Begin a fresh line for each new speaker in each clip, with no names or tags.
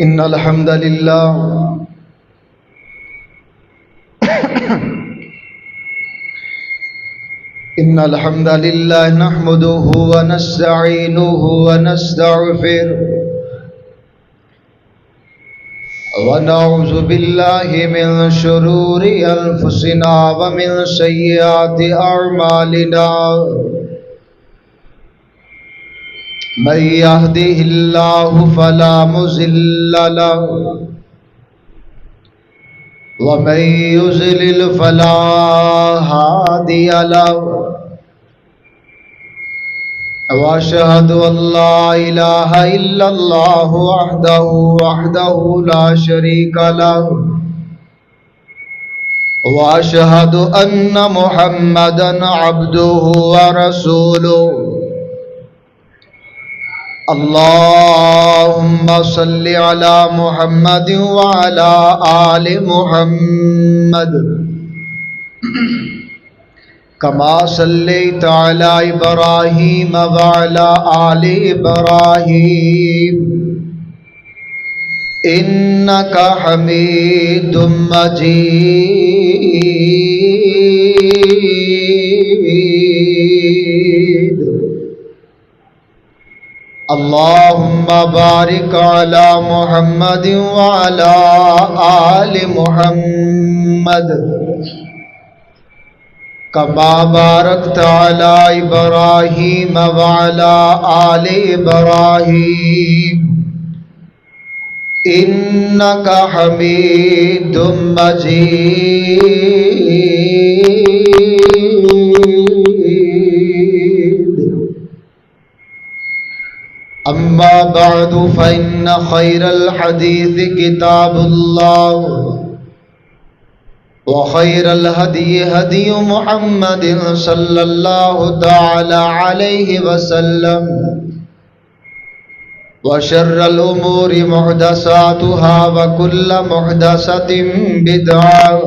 إن الحمد لله إن الحمد لله نحمده ونستعينه ونستغفره ونعوذ بالله من شرور أنفسنا ومن سيئات أعمالنا من يهده الله فلا مضل له ومن يضلل فلا هادي له وأشهد أن لا إله إلا الله وحده لا شريك له وأشهد أن محمدا عبده ورسوله اللهم صل على محمد وعلى آل محمد كما صليت على إبراهيم وعلى آل إبراهيم إنك حميد مجيد اللهم بارك على محمد وعلى آل محمد كما باركت على إبراهيم وعلى آل إبراهيم إنك حميد مجيد أما بعد فإن خير الحديث كتاب الله وخير الهدي هدي محمد صلى الله تعالى عليه وسلم وشر الأمور محدثاتها وكل محدثة بدعة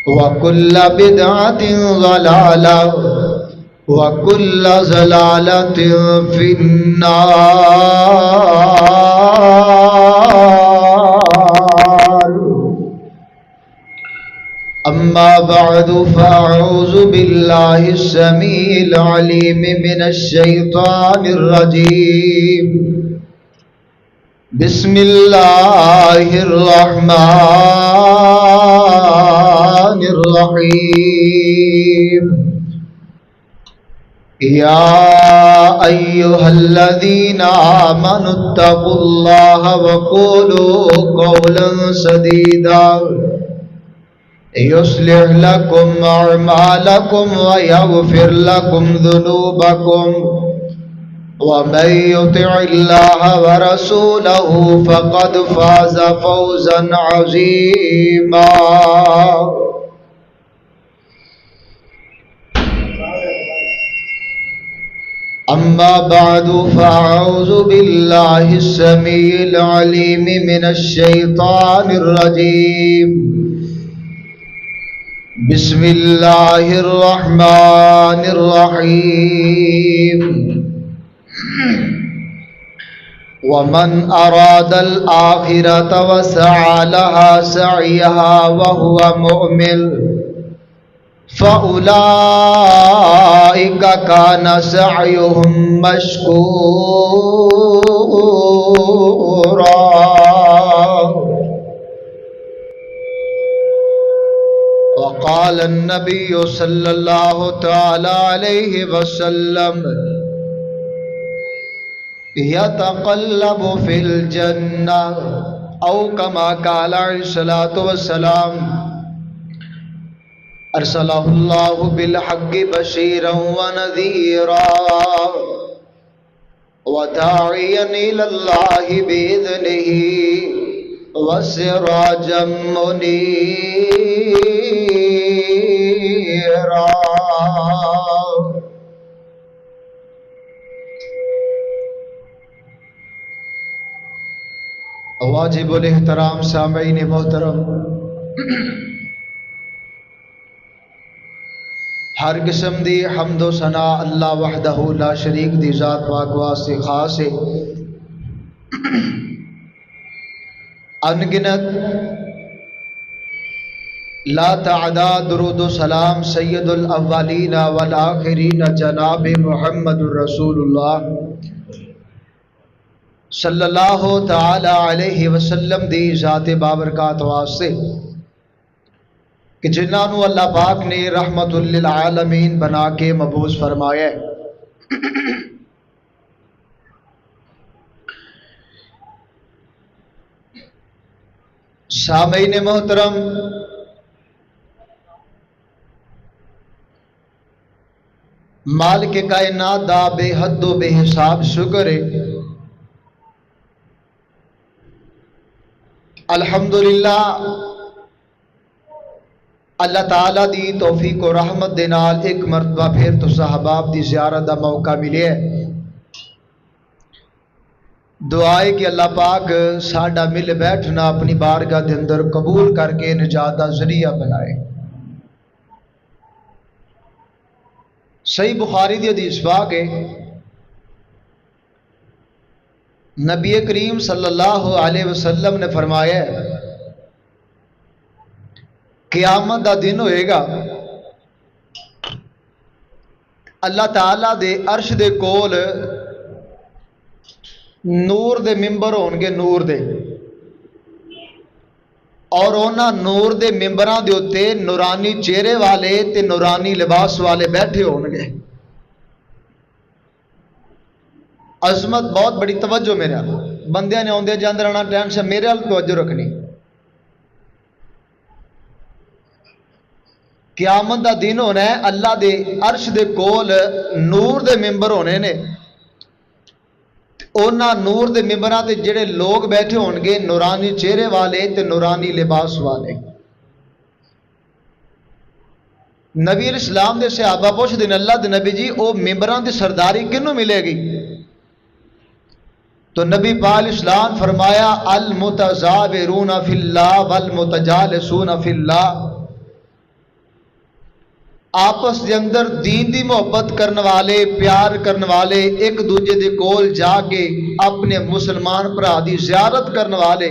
وكل بدعة ضلالة وكل ضلالة في النار أما بعد فأعوذ بالله السميع العليم من الشيطان الرجيم بسم الله الرحمن الرحيم يا أيها الذين آمنوا اتقوا الله وقولوا قولا سديدا يصلح لكم أعمالكم ويغفر لكم ذنوبكم ومن يطع الله ورسوله فقد فاز فوزا عظيما أما بعد فأعوذ بالله السميع العليم من الشيطان الرجيم بسم الله الرحمن الرحيم ومن أراد الآخرة وسعى لها سعيها وهو مؤمن فأولئك كان سعيهم مشكورا وقال النبي صلى الله تعالى عليه وسلم يتقلب في الجنة أو كما قال عليه الصلاة والسلام أرسله الله بالحق بشيرا ونذيرا وداعيا إلى الله بإذنه وسراجا منيرا واجب الاحترام سامعین محترم، ہر قسم دی حمد و ثنا اللہ وحدہ لا شریک دی ذات پاک واسطے خاص ہے۔ انگنت لا تعداد درود و سلام سید الاولین والآخرین جناب محمد الرسول اللہ صلی اللہ تعالی علیہ وسلم دی ذات بابرکات واسطے کہ جنہاں نو اللہ پاک نے رحمت للعالمین بنا کے مبعوث فرمایا ہے۔ سامعین محترم، مالک کائنات دا بے حد و بے حساب شکر ہے۔ الحمدللہ اللہ تعالیٰ دی توفیق و رحمت دے نال ایک مرتبہ پھر تو صحاباب دی زیارت دا موقع ملے ہے۔ دعا ہے کہ اللہ پاک ساڈا مل بیٹھنا اپنی بارگاہ دے اندر قبول کر کے نجات دا ذریعہ بنائے۔ صحیح بخاری دی حدیث پاک ہے، نبی کریم صلی اللہ علیہ وسلم نے فرمایا ہے قیامت دا دن ہوئے گا، اللہ تعالیٰ دے عرش دے کول نور دے ممبر ہون گے، نور دے، اور اونا نور دے ممبراں دے اتے نورانی چہرے والے تے نورانی لباس والے بیٹھے ہون گے۔ عظمت بہت بڑی، توجہ میرا بندیاں نے آندے جاندے رہنا ٹینشن، میرے حال توجہ رکھنی۔ قیامت دا دن ہونا ہے، اللہ دے عرش دے کول نور دے ممبر ہونے نے، اونا نور دے ممبراں تے جڑے لوگ بیٹھے ہون گے نورانی چہرے والے تے نورانی لباس والے۔ نبی علیہ السلام دے صحابہ پوچھ دین اللہ دے نبی جی او ممبراں دی سرداری کنوں ملے گی؟ تو نبی پاک علیہ السلام فرمایا المتزاورون فی اللہ والمتجالسون فی اللہ، آپس دے اندر دین دی محبت کرنے والے، پیار کرنے والے، ایک دوجے دے کول جا کے اپنے مسلمان بھرا دی زیارت کرنے والے،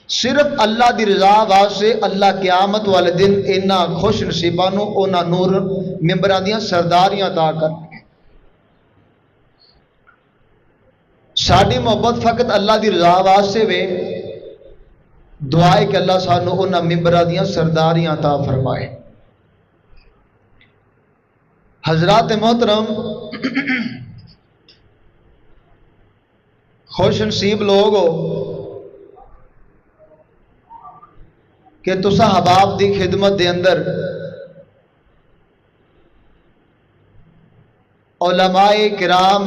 صرف اللہ دی رضا واسطے اللہ قیامت والے دن انہاں خوش نصیباں نوں انہاں نور ممبراں دیاں سرداریاں عطا کرنگے۔ ساڈی محبت فقط اللہ دی رضا واسطے وے، دعا ہے کہ اللہ سانوں انہاں ممبراں دیاں سرداریاں عطا فرمائے۔ حضرات محترم، خوش نصیب لوگ ہو کہ تسا حباب دی خدمت دے اندر علماء کرام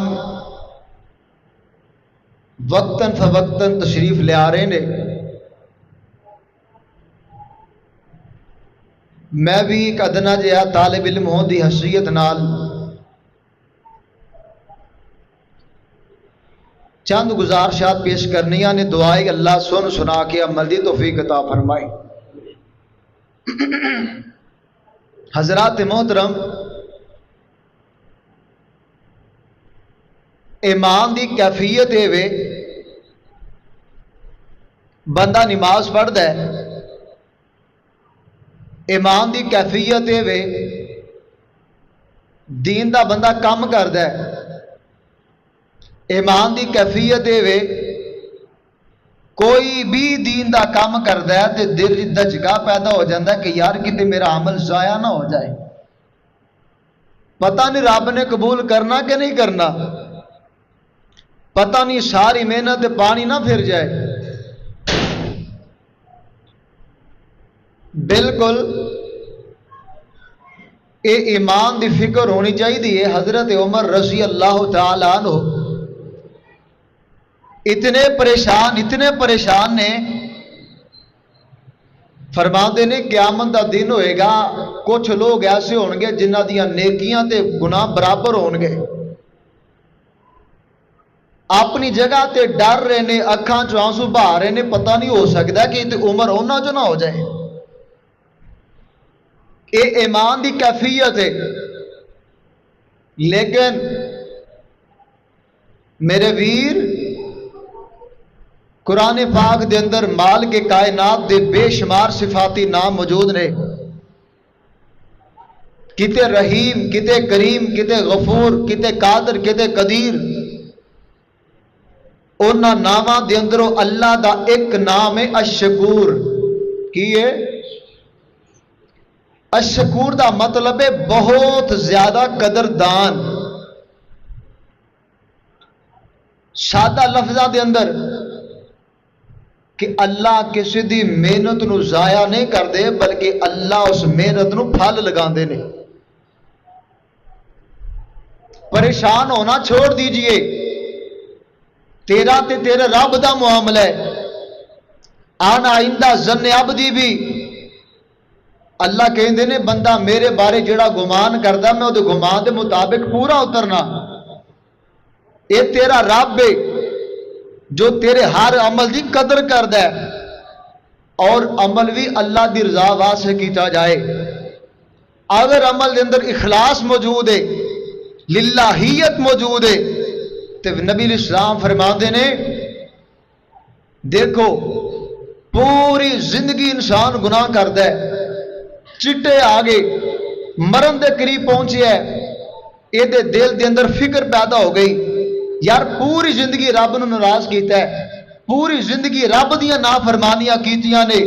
وقتاً فوقتاً تشریف لے آ رہے نے۔ میں بھی ایک ادنا جہا طالب علم ہوں دی حیثیت نال چند گزارشات پیش کرنیاں نے، دعائے اللہ سن سنا کے عمل دی توفیق عطا فرمائے۔ حضرات محترم، ایمان دی کیفیت ہے وے، بندہ نماز پڑھدا ہے، ایمان دی کیفیت ہے وے دین دا بندہ کام کردا ہے، ایمان دی کیفیت ہے وے کوئی بھی دین دا کام کردا ہے تے دل دا جگہ پیدا ہو جاندا ہے کہ یار کتے میرا عمل ضائع نہ ہو جائے، پتہ نہیں رب نے قبول کرنا کہ نہیں کرنا، پتہ نہیں ساری محنت پانی نہ پھر جائے۔ بالکل اے ایمان دی فکر ہونی چاہیے۔ حضرت عمر رضی اللہ تعالی عنہ اتنے پریشان نے، فرماتے نے قیامت دا دن ہوئے گا، کچھ لوگ ایسے ہون گے جنہ دیاں نیکیاں تے گناہ برابر ہون گے، اپنی جگہ تے ڈر رہے نے، اکھاں چوں آنسو بہا رہے نے، پتہ نہیں ہو سکتا کہ عمر انہاں چوں نہ ہو جائے، یہ ایمان دی کیفیت ہے. لیکن میرے ویر قرآن پاک دے اندر مال کے کائنات دے بے شمار صفاتی نام موجود نے. کتے رحیم، کتے کریم، کتے غفور، کتے قادر، کتے قدیر. انہاں ناماں دے اندروں اللہ دا ایک نام ہے الشکور. کی ہے؟ الشکور دا مطلب ہے بہت زیادہ قدردان. سادہ لفظاں دے اندر کہ اللہ کسی دی محنت نو ضائع نہیں کردے بلکہ اللہ اس محنت نو پھل لگاندے نے. پریشان ہونا چھوڑ دیجئے، تیرا تے تیرے رب دا معاملہ ہے. آنا آئندہ ظن عبدی بھی اللہ کہندے نے بندہ میرے بارے جڑا گمان کردا میں وہ گمان دے مطابق پورا اترنا. اے تیرا رب ہے جو تیرے ہر عمل دی قدر کردا ہے، اور عمل بھی اللہ دی رضا واسطے کیتا جائے. اگر عمل دے اندر اخلاص موجود ہے، للہیت موجود ہے، تو نبی علیہ السلام فرماندے نے دیکھو پوری زندگی انسان گناہ کردا ہے، چٹے آگے مرن دے قریب پہنچے ہے، یہ دل دے اندر فکر پیدا ہو گئی یار پوری زندگی رب نو ناراض کیتا ہے، پوری زندگی رب دیاں نافرمانیاں کیتیاں نے،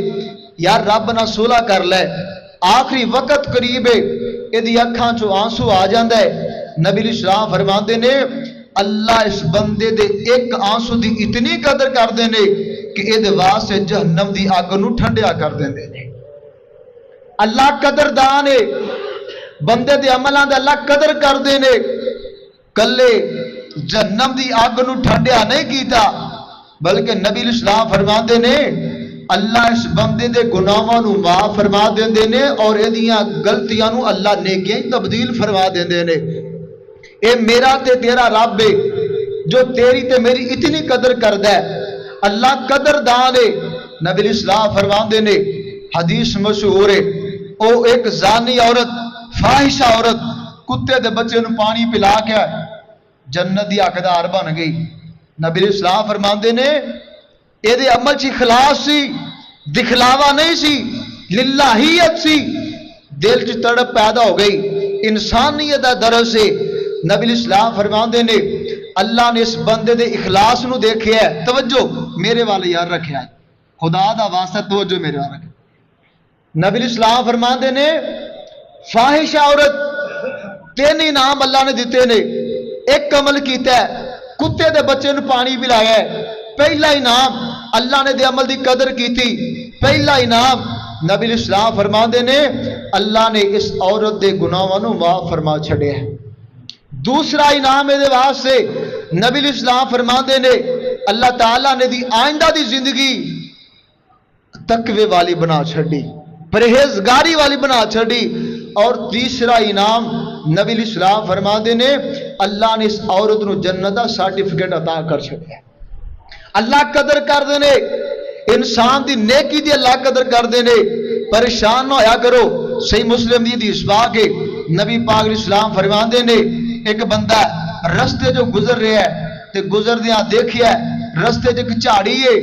یار رب نہ صلح کر لے، آخری وقت قریب ہے، یہ اکھاں چوں آنسو آ جاندا ہے. نبی علیہ السلام فرماندے نے اللہ اس بندے دے ایک آنسو دی اتنی قدر کر دے نے کہ یہ واسطے جہنم دی اگ نو ٹھنڈیا کر دیندے نے. اللہ قدردان ہے، بندے دے عملاں دے اللہ قدر کر دے نے. کلے جہنم دی اگ نو ٹھنڈیا نہیں کیتا بلکہ نبی علیہ السلام فرماندے نے اللہ اس بندے دے گناہاں نو معاف فرما دیندے نے اور ایدیاں غلطیاں نو اللہ نیکیاں تبدیل فرما دیندے نے. اے میرا تے تیرا رب ہے جو تیری تے میری اتنی قدر کردا ہے. اللہ قدردان ہے. نبی علیہ السلام فرماندے نے حدیث مشہور ہے، او ایک زانی عورت، فاحشہ عورت کتے دے بچے نو پانی پلا کے جنت دی حقدار بن گئی. نبی علیہ السلام فرماندے نے اے دے عمل چ اخلاص سی، دکھلاوا نہیں سی، للہیت سی. دل چ تڑپ پیدا ہو گئی، انسانیت دا درس ہے. نبی علیہ السلام فرماندے نے اللہ نے اس بندے دے اخلاص نو دیکھیا ہے. توجہ میرے والے یار رکھیا ہے، خدا دا واسطہ توجہ میرے والے رکھیا. نبی علیہ السلام فرماندے نے فاحشہ عورت تین انعام اللہ نے دیتے نے. ایک عمل کیتا ہے، کتے دے بچے نو پانی پلایا ہے، پہلا انعام. اللہ نے دے عمل دی قدر کیتی، پہلا انعام. نبی علیہ السلام فرماندے نے اللہ نے اس عورت دے گناہاں نو معاف فرما چھڑیا ہے. دوسرا انعام دے واسطے نبی علیہ السلام فرماندے نے اللہ تعالیٰ نے دی آئندہ دی زندگی تقوی والی بنا چھڑی، پرہیزگاری والی بنا چھڑی. اور تیسرا انعام نبی علیہ السلام فرماندے نے اللہ نے اس عورت نو جنت دا سرٹیفکیٹ عطا کر چھڑیا. اللہ قدر کر دینے، انسان دی نیکی دی اللہ قدر کر دینے. پریشان نہ ہویا کرو. صحیح مسلم دی حدیث پاک ہے، نبی پاک علیہ السلام فرماندے نے ایک بندہ رستے جو گزر رہا ہے تے گزر دیاں دیکھیا ہے رستے جو ایک جھاڑی ہے،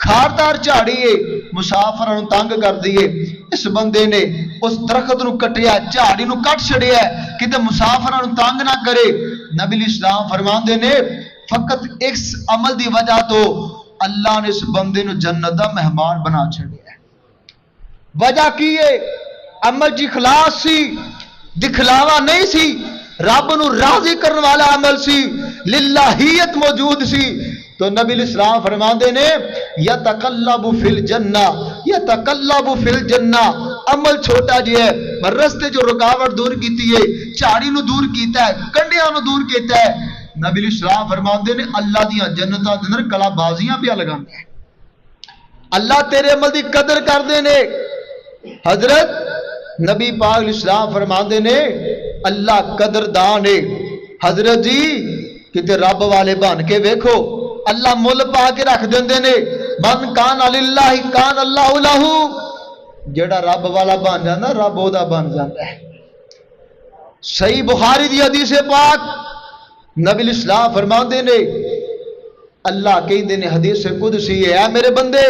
خاردار جھاڑی ہے، مسافراں نوں تنگ کر دیے. اس بندے نے اس درخت نو کٹیا، جھاڑی نو کٹ چھڑیا کہ تے مسافراں نوں تنگ نہ کرے. نبی علیہ السلام فرماندے نے فقط اس عمل دی وجہ تو اللہ نے اس بندے نو جنت دا مہمان بنا چھڑیا. وجہ کی ہے؟ عمل جی اخلاص سی، دکھلاوا نہیں سی، رب نو راضی کرنے والا عمل سی، للہیت موجود سی. تو نبی علیہ السلام فرماندے نے یتقلب فی الجنہ، یتقلب فی الجنہ. عمل چھوٹا جی ہے، رستے جو رکاوٹ دور کیتی ہے، جھاڑی نو دور کیتا ہے، کنڈیاں نو دور کیتا ہے. نبی علیہ السلام فرماندے نے اللہ دیاں جنتاں دے اندر کلا بازیاں پیا لگاندے ہیں. اللہ تیرے عمل دی قدر کردے نے. حضرت نبی پاک علیہ السلام فرماندے نے اللہ قدردان ہے. حضرت جی کتے رب والے بن کے ویکھو، اللہ مل پا کے رکھ دیندے نے. من کان للہ کان اللہ لہ. جڑا رب والا بن جاتا رب وہ بن جاتا ہے۔ صحیح بخاری دی حدیث پاک نبی الاسلام فرماندے نے اللہ کہندے نے حدیث قدسی ہے، اے میرے بندے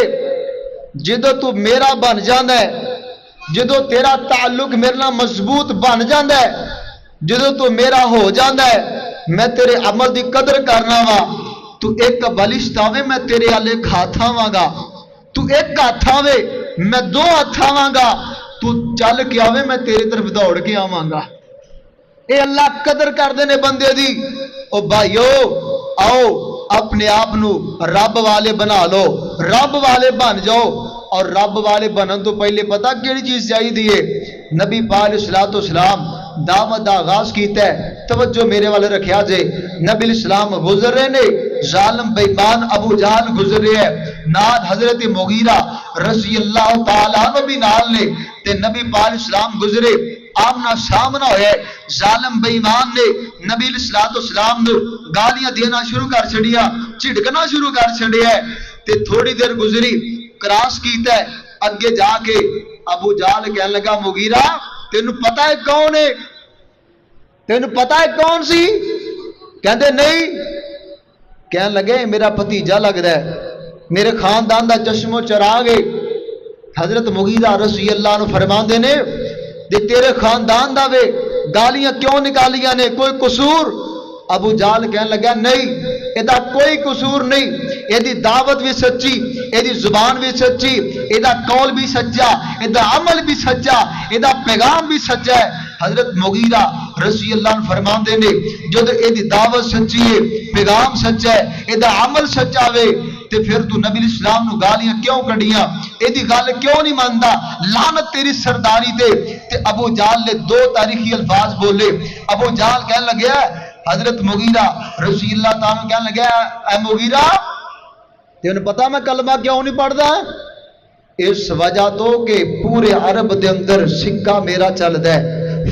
جدو تو میرا بن جانا ہے، جدو تیرا تعلق میرے نال مضبوط بن جانا ہے، جدو تو میرا ہو جانا ہے، میں تیرے عمل دی قدر کرنا وا۔ تو ایک بالشت آوے میں تیرے والے ایک ہاتھ آواں گا، تو ایک ہاتھ آوے میں دو ہاتھ آواں گا، تو چل کے آوے میں تیرے طرف دوڑ کے آواں گا۔ اے اللہ قدر کر دینے بندے دی۔ او بھائیو آؤ اپنے آپ نو رب والے بنا لو، رب والے بن جاؤ۔ اور رب والے بنن تو پہلے پتا کیڑی چیز چاہیے دیئے؟ نبی پاک علیہ الصلوۃ والسلام دعوت دا آغاز کیتا ہے، توجہ میرے والے رکھیا جے۔ نبی علیہ السلام گزر رہے نے، ظالم بیمان ابو جہل گزر رہے ہے، نال حضرت مغیرہ رضی اللہ تعالیٰ عنہ بھی نال نے، تے نبی پاک علیہ السلام گزرے، آمنا سامنا ہویا ہے۔ ظالم بیمان نے نبی علیہ الصلوۃ والسلام نے گالیاں دینا شروع کر چھڑیا، چھڑکنا شروع کر چھڑیا ہے، تے تھوڑی دیر گزری کراس کیتا ہے، اگے جا کے ابو جہل کہنے لگا مغیرہ تینوں پتہ ہے کون ہے؟ تینوں پتہ ہے کون سی؟ کہندے نہیں، کہنے لگے میرا بھتیجا لگ رہا ہے، میرے خاندان دا چشم و چراغ ہے۔ حضرت مغیرہ رضی اللہ عنہ فرماندے نے دے تیرے خاندان دا وے گالیاں کیوں نکالیاں نے، کوئی قصور؟ ابو جہل کہنے لگا نہیں، ایدہ کوئی قصور نہیں، ایدی دعوت بھی سچی، ایدی زبان بھی سچی، ایدہ قول بھی سچا، ایدہ عمل بھی سچا، ایدہ پیغام بھی سچا ہے۔ حضرت مغیرہ رضی اللہ عنہ فرمان دینے جب ایدی دعوت سچی ہے، پیغام سچا ہے، ایدہ عمل سچا ہوئے، تے پھر تو نبی الاسلام نو گالیاں کیوں کڑیاں؟ ایدی گال کیوں نہیں ماندا؟ لعنت تیری سرداری دے۔ تے ابو جہل نے دو تاریخی الفاظ بولے۔ ابو جہل کہنے لگیا حضرت مغیرہ رضی اللہ تعالیٰ کہنے لگا اے مغیرہ تینوں پتا میں کلمہ کیوں نہیں پڑھدا؟ اس وجہ تو کہ پورے عرب دے اندر سکہ میرا چلدا ہے،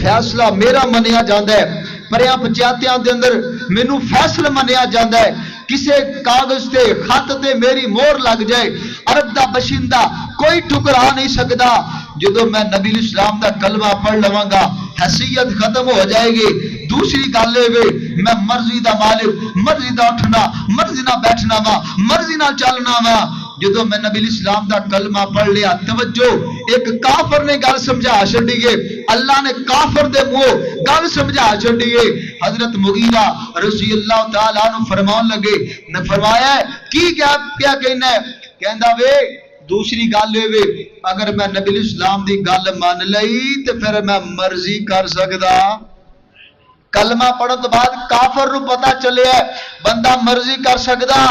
فیصلہ میرا منیا جاندا ہے، پریاں پنچایتاں دے اندر مینوں فیصلہ منیا جاندا ہے، کسے کاغذ تے خط تے میری مور لگ جائے عرب دا بشندہ کوئی ٹکرا نہیں سکدا۔ جدو میں نبی الاسلام دا کلمہ پڑھ لواں گا حیثیت ختم ہو جائے گی۔ دوسری گل ہے میں مرضی دا مالک، مرضی دا اٹھنا، مرضی نہ بیٹھنا وا، مرضی نہ چلنا وا۔ جدو میں نبی الاسلام دا کلمہ پڑھ لیا، توجہ ایک کافر نے گل سمجھا چھڈیے، اللہ نے کافر دے منہ گل سمجھا چھڈیے۔ حضرت مغیرہ رضی اللہ تعالیٰ عنہ فرمان لگے، نے فرمایا ہے کی کیا کہنا ہے؟ کہندا وے دوسری گل وے اگر میں نبی الاسلام دی گل مان لئی تے پھر میں مرضی کر سکدا۔ کلمہ پڑھن تو بعد کافر نو پتہ چلے بندہ مرضی کر سکدا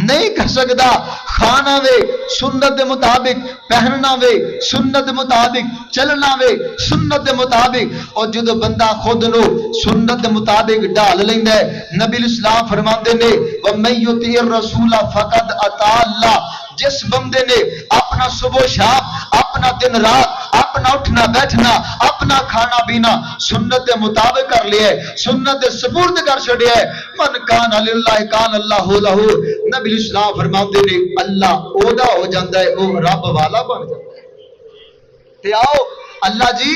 نہیں کر سکدا۔ کھانا وے سنت دے مطابق، پہننا وے سنت دے مطابق، چلنا وے سنت دے مطابق۔ اور جدو بندہ خود نو سنت دے مطابق ڈال لیندا ہے، نبی الاسلام فرماندے نے وَمَن يُطِعِ الرَّسُولَ فَقَدْ أَطَاعَ اللَّهَ۔ جس بندے نے اپنا صبح و شام، اپنا دن رات، اپنا اٹھنا بیٹھنا، اپنا کھانا پینا سنت دے مطابق کر لیا ہے، سنت دے سپرد کر چھڑیا ہے، من کان للہ کان اللہ لہو۔ نبی الاسلام فرماتے نے اللہ اودا ہو جاتا ہے، وہ رب والا بن جاتا ہے۔ تے آؤ اللہ جی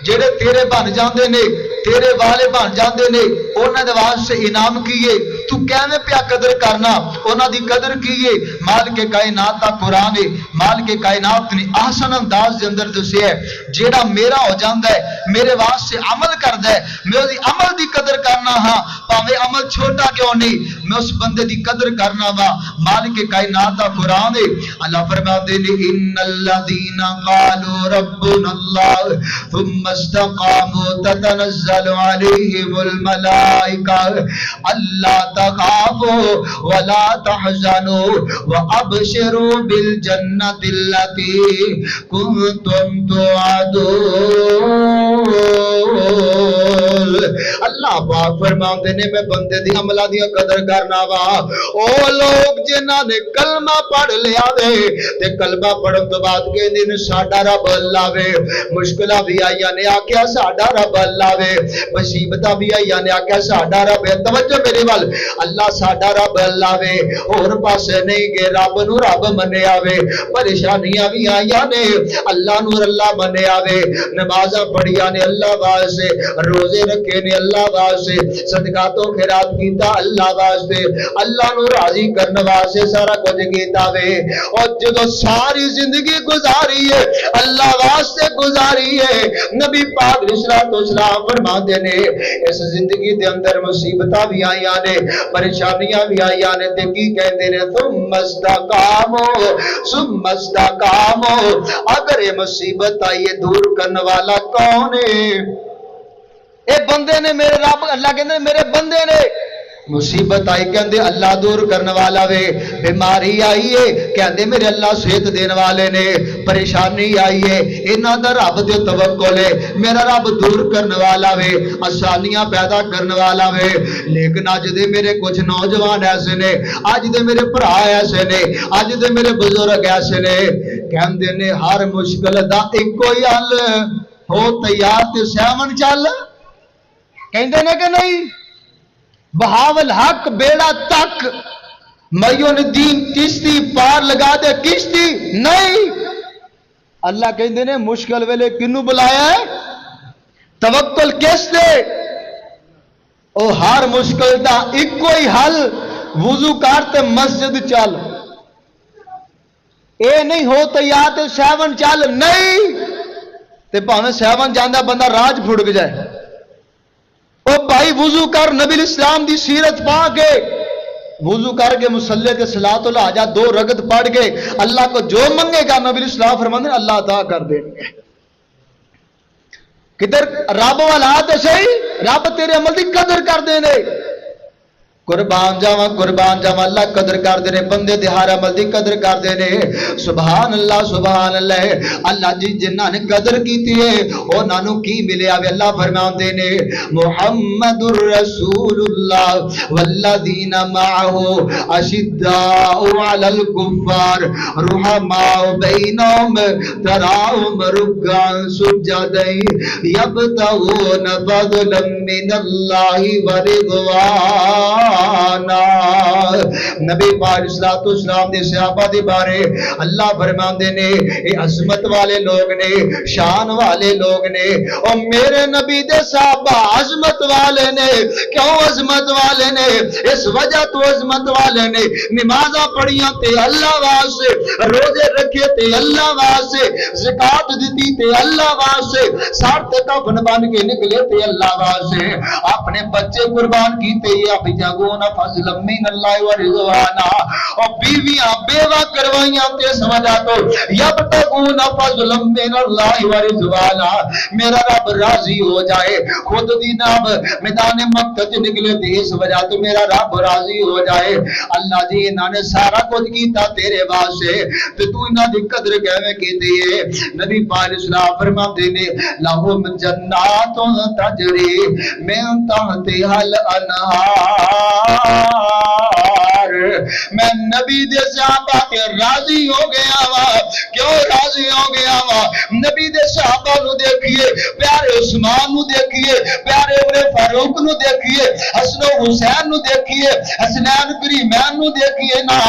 جڑے تیرے بن جاندے نے، تیرے والے بن جاندے نے، انہاں دے واسطے انعام کیے، تو کیویں پیا قدر کرنا؟ انہاں دی قدر کیے۔ مالک کائنات دا قرآن ہے، مالک کائنات نے احسن انداز دے اندر دسیا ہے جیڑا میرا ہو جاندا ہے، میرے واسطے عمل کردا ہے، میں اس عمل دی قدر کرنا ہاں، پاویں عمل چھوٹا کیوں نہیں، میں اس بندے دی قدر کرنا وا۔ مالک کائنات دا قرآن ہے، اللہ فرماتے ہیں ان الذین قالوا ربنا اللہ ثم استقاموا تتنزل علیہم الملائکہ الا تخافوا ولا تحزنوا وابشروا بالجنۃ التي كنتم توعدون۔ عمل اللہ پاک فرماندے نے میں بندے دی عملاں دی قدر کرنا وا او لوگ جنہاں نے کلمہ پڑھ لیا وے تے کلمہ پڑھن تو بعد کہندے نے ساڈا رب اللہ وے مشکلاں بھی آئیاں نے آکھیا ساڈا رب اللہ وے مصیبتاں بھی آئیاں نے آکھیا ساڈا رب ہے توجہ میرے وال اللہ ساڈا رب اللہ وے اور پاسے نہیں گے رب نو رب منیا وے پریشانیاں بھی آئیاں نے اللہ نو اللہ منیا وے نمازاں پڑھیاں نے اللہ واسطے روزے رکھے نے اللہ واسطے صدقات و خیرات کیتا اللہ واسطے اللہ نو راضی کرنے واسطے سارا کچھ کیتا وے اور جدو ساری زندگی گزاری ہے اللہ واسطے گزاری ہے نبی پاک علیہ السلام فرماتے نے اس زندگی دے اندر مصیبتاں بھی آئیاں نے پریشانیاں بھی آئیاں نے تے کی کہندے نے ثم استقاموا اگر یہ مصیبت آئی ہے دور کرنے والا کون ہے اے بندے نے میرے رب اللہ کہندے میرے بندے نے مصیبت آئی کہندے اللہ دور کرنے والا وے بیماری آئی ہے کہندے میرے اللہ صحت دینے والے نے پریشانی آئی ہے انہاں دا رب تے توکل ہے میرا رب دور کرنے والا وے آسانیاں پیدا کرنے والا وے لیکن اج دے میرے کچھ نوجوان ایسے نے اج دے میرے بھرا ایسے نے اج دے میرے بزرگ ایسے نے کہندے نے ہر مشکل دا ایکو ہی حل ہو تیار تے سہمن چل کہندے نے کہ نہیں بہاول حق بیڑا تک معین الدین چشتی پار لگا دے کشتی نہیں اللہ کہندے نے مشکل ویلے کنوں بلایا ہے توکل کس دے او ہر مشکل دا ایک کوئی حل وضو کر تے مسجد چل اے نہیں ہو تیار تے سیون چل نہیں تے پاویں سیون جاندا بندہ راج پھڑک جائے او بھائی وضو کر نبی اسلام دی سیرت پا کے وضو کر کے مصلی تے صلاۃ الحاجہ 2 رکعت پڑھ کے اللہ کو جو منگے گا نبی اسلام فرماتے ہیں اللہ عطا کر دیں گے کدھر رب والا تے صحیح رب تیرے عمل دی قدر کر دینے قربان جاواں اللہ قدر کر دے بندے دے ہر عمل دی قدر کر دے سبحان اللہ اللہ جی جنہاں نے قدر کیتی ہے انہاں نوں کی ملیا وے اللہ فرماندے نے محمد الرسول اللہ والذین معه اشداء علی الکفار رحماء بینهم تراهم رکعا سجدا یبتغون فضلا من اللہ ورضوانا نبی پاک صلی اللہ دے صحابہ دے بارے اللہ فرماندے نے اے عظمت والے لوگ نے شان والے لوگ نے اور میرے نبی دے صحابہ عظمت والے نے کیوں عظمت والے نے اس وجہ تو عظمت والے نے نمازاں پڑھیاں تے اللہ واسطے روزے رکھے تے اللہ واسطے زکات دتی تے اللہ واسطے سر تے کفن بن کے نکلے تے اللہ واسطے اپنے بچے قربان کیتے یا بجاگو فضل من اللہ و رضوانا اور بیویاں بیوہ کروائیاں تے سمجھا تو یبتغون فضل من اللہ و رضوانا میرا رب راضی ہو جائے خود دی نام میدان مقتل نکلے تے اس وجہ تو میرا رب راضی ہو جائے اللہ جی انہاں نے سارا کچھ کیتا تیرے واسطے تے تو انہاں دی قدر کیویں کیتی ہے نبی پاک اسلام فرماتے نے لہم جنات تجری من تحتها الانہار میں نبی دے صحابہ کے راضی ہو گیا وا کیوں راضی ہو گیا وا نبی دے صحابہ نو دیکھیے پیارے عثمان نو دیکھیے پیارے عمر فاروق نو دیکھیے حسن و حسین نو دیکھیے حسنین کریمین نو دیکھیے نا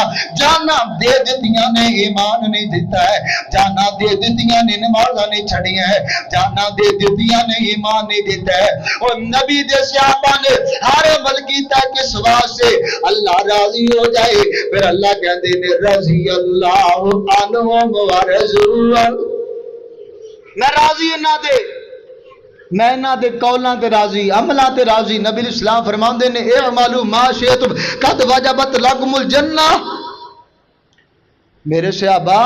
جانا دے دتیاں نے ایمان نہیں دیتا ہے جانا دے دتیاں نے نمازاں نہیں چھڑیاں ہے جانا دے دتیاں نے ایمان نہیں دیتا ہے اور نبی دے صحابہ نے ہر عمل کیتا کس واسطے اللہ راضی ہو جائے پھر اللہ کہتے ہیں رضی اللہ عنہم ورضوا میں راضی نہ دے میں نہ دے قولاں تے راضی عملاں تے راضی نبی اسلام فرماندے نے اعملوا ما شئتم قد وجبت لکم الجنہ میرے صحابہ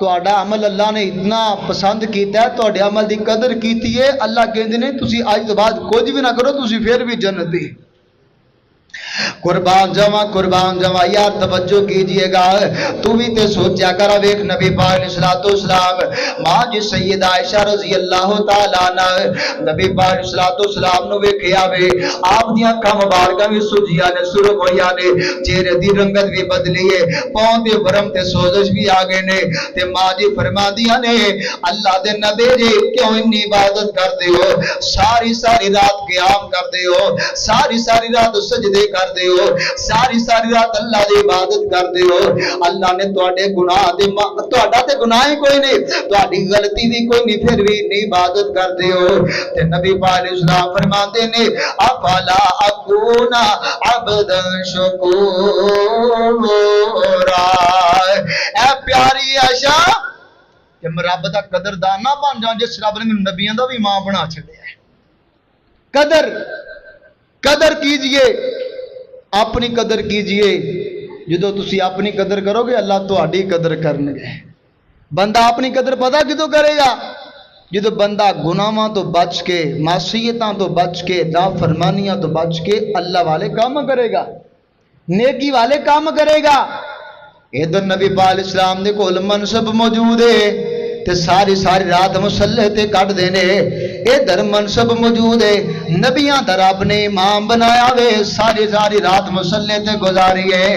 تہاڈا عمل اللہ نے اتنا پسند کیتا ہے تہاڈے عمل دی قدر کیتی ہے اللہ کہندے نے تسی اج تو بعد کچھ بھی نہ کرو تسی پھر بھی جنتی قربان جاوا یار توجہ کیجئے گا. تو بھی تے سوچیا کرا ویکھ نبی پاک علیہ الصلوۃ والسلام ماں جی سیدہ عائشہ رضی اللہ تعالی عنہ نبی پاک علیہ الصلوۃ والسلام نو ویکھیا وے آپ دیاں اکھاں مبارکاں وی سجیاں نے سرخ ہویاں نے چہرے دی رنگت بھی بدلی ہے پاؤں دے ورم تے سوزش بھی آ گئے نے تے ماں جی فرماندیاں نے اللہ دے نبی جی کیوں اتنی عبادت کردے ہو ساری رات قیام کردے ہو ساری رات سجدے کردے ہو ساری رات اللہ دی عبادت کردے ہو اللہ نے تواڈے گناہ دے تواڈا تے گناہ ہی کوئی نہیں تواڈی غلطی بھی کوئی نہیں پھر بھی نہیں عبادت کردے ہو تے نبی پاک علیہ السلام فرماندے نے افلا اکونا عبدا شکورا اے پیاری عائشہ کہ میں رب دا قدردان نہ بن جاؤں جس رب نے نبیوں دا بھی ماں بنا چھڑیا ہے. قدر کیجئے اپنی قدر کیجئے جدو تسی اپنی قدر کرو گے اللہ تہاڈی قدر کرنگے. بندہ اپنی قدر پتہ کدوں کرے گا جدو بندہ گناہاں تو بچ کے معصیتاں تو بچ کے نافرمانیاں تو بچ کے اللہ والے کام کرے گا نیکی والے کام کرے گا. ادھر نبی پاک علیہ السلام دے کول منصب موجود ہے تے ساری رات مصلی تے کٹ دینے ادھر منصب موجود ہے نبیاں دا رب نے امام بنایا وے ساری رات مصلی تے گزاری ہے.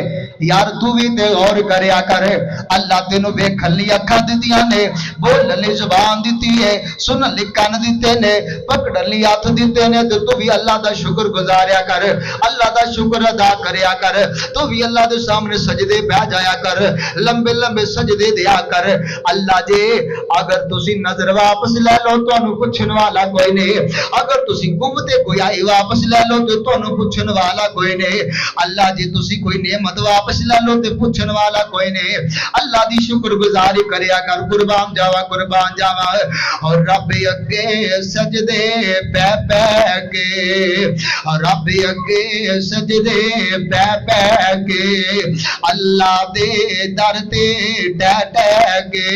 یار تو بھی تے غور کریا کر اللہ تینوں ویکھن لئی اکھاں دتیاں نے بولن لئی زبان دتی ہے سنن لئی کان دتے نے پکڑن لئی ہاتھ دتے نے تے تو بھی اللہ دا شکر گزاریا کر اللہ دا شکر ادا کریا کر تو بھی اللہ دے سامنے سجدے پہ جایا کر لمبے سجدے دیا کر. اللہ جے اگر تسی نظر واپس لے لو تانوں پوچھن والا کوئی نہیں اگر تسی گمتے کوئی آئی واپس لے لو تو تانوں پوچھن والا کوئی نہیں. اللہ جے تسی کوئی نعمت واپس لے لو تے پوچھن والا کوئی نہیں. اللہ دی شکر گزاری کریا کر. قربان جاوا اور رب اگے سجدے پہ کے رب اگے سجدے پہ کے اللہ دے در تے ٹہ کے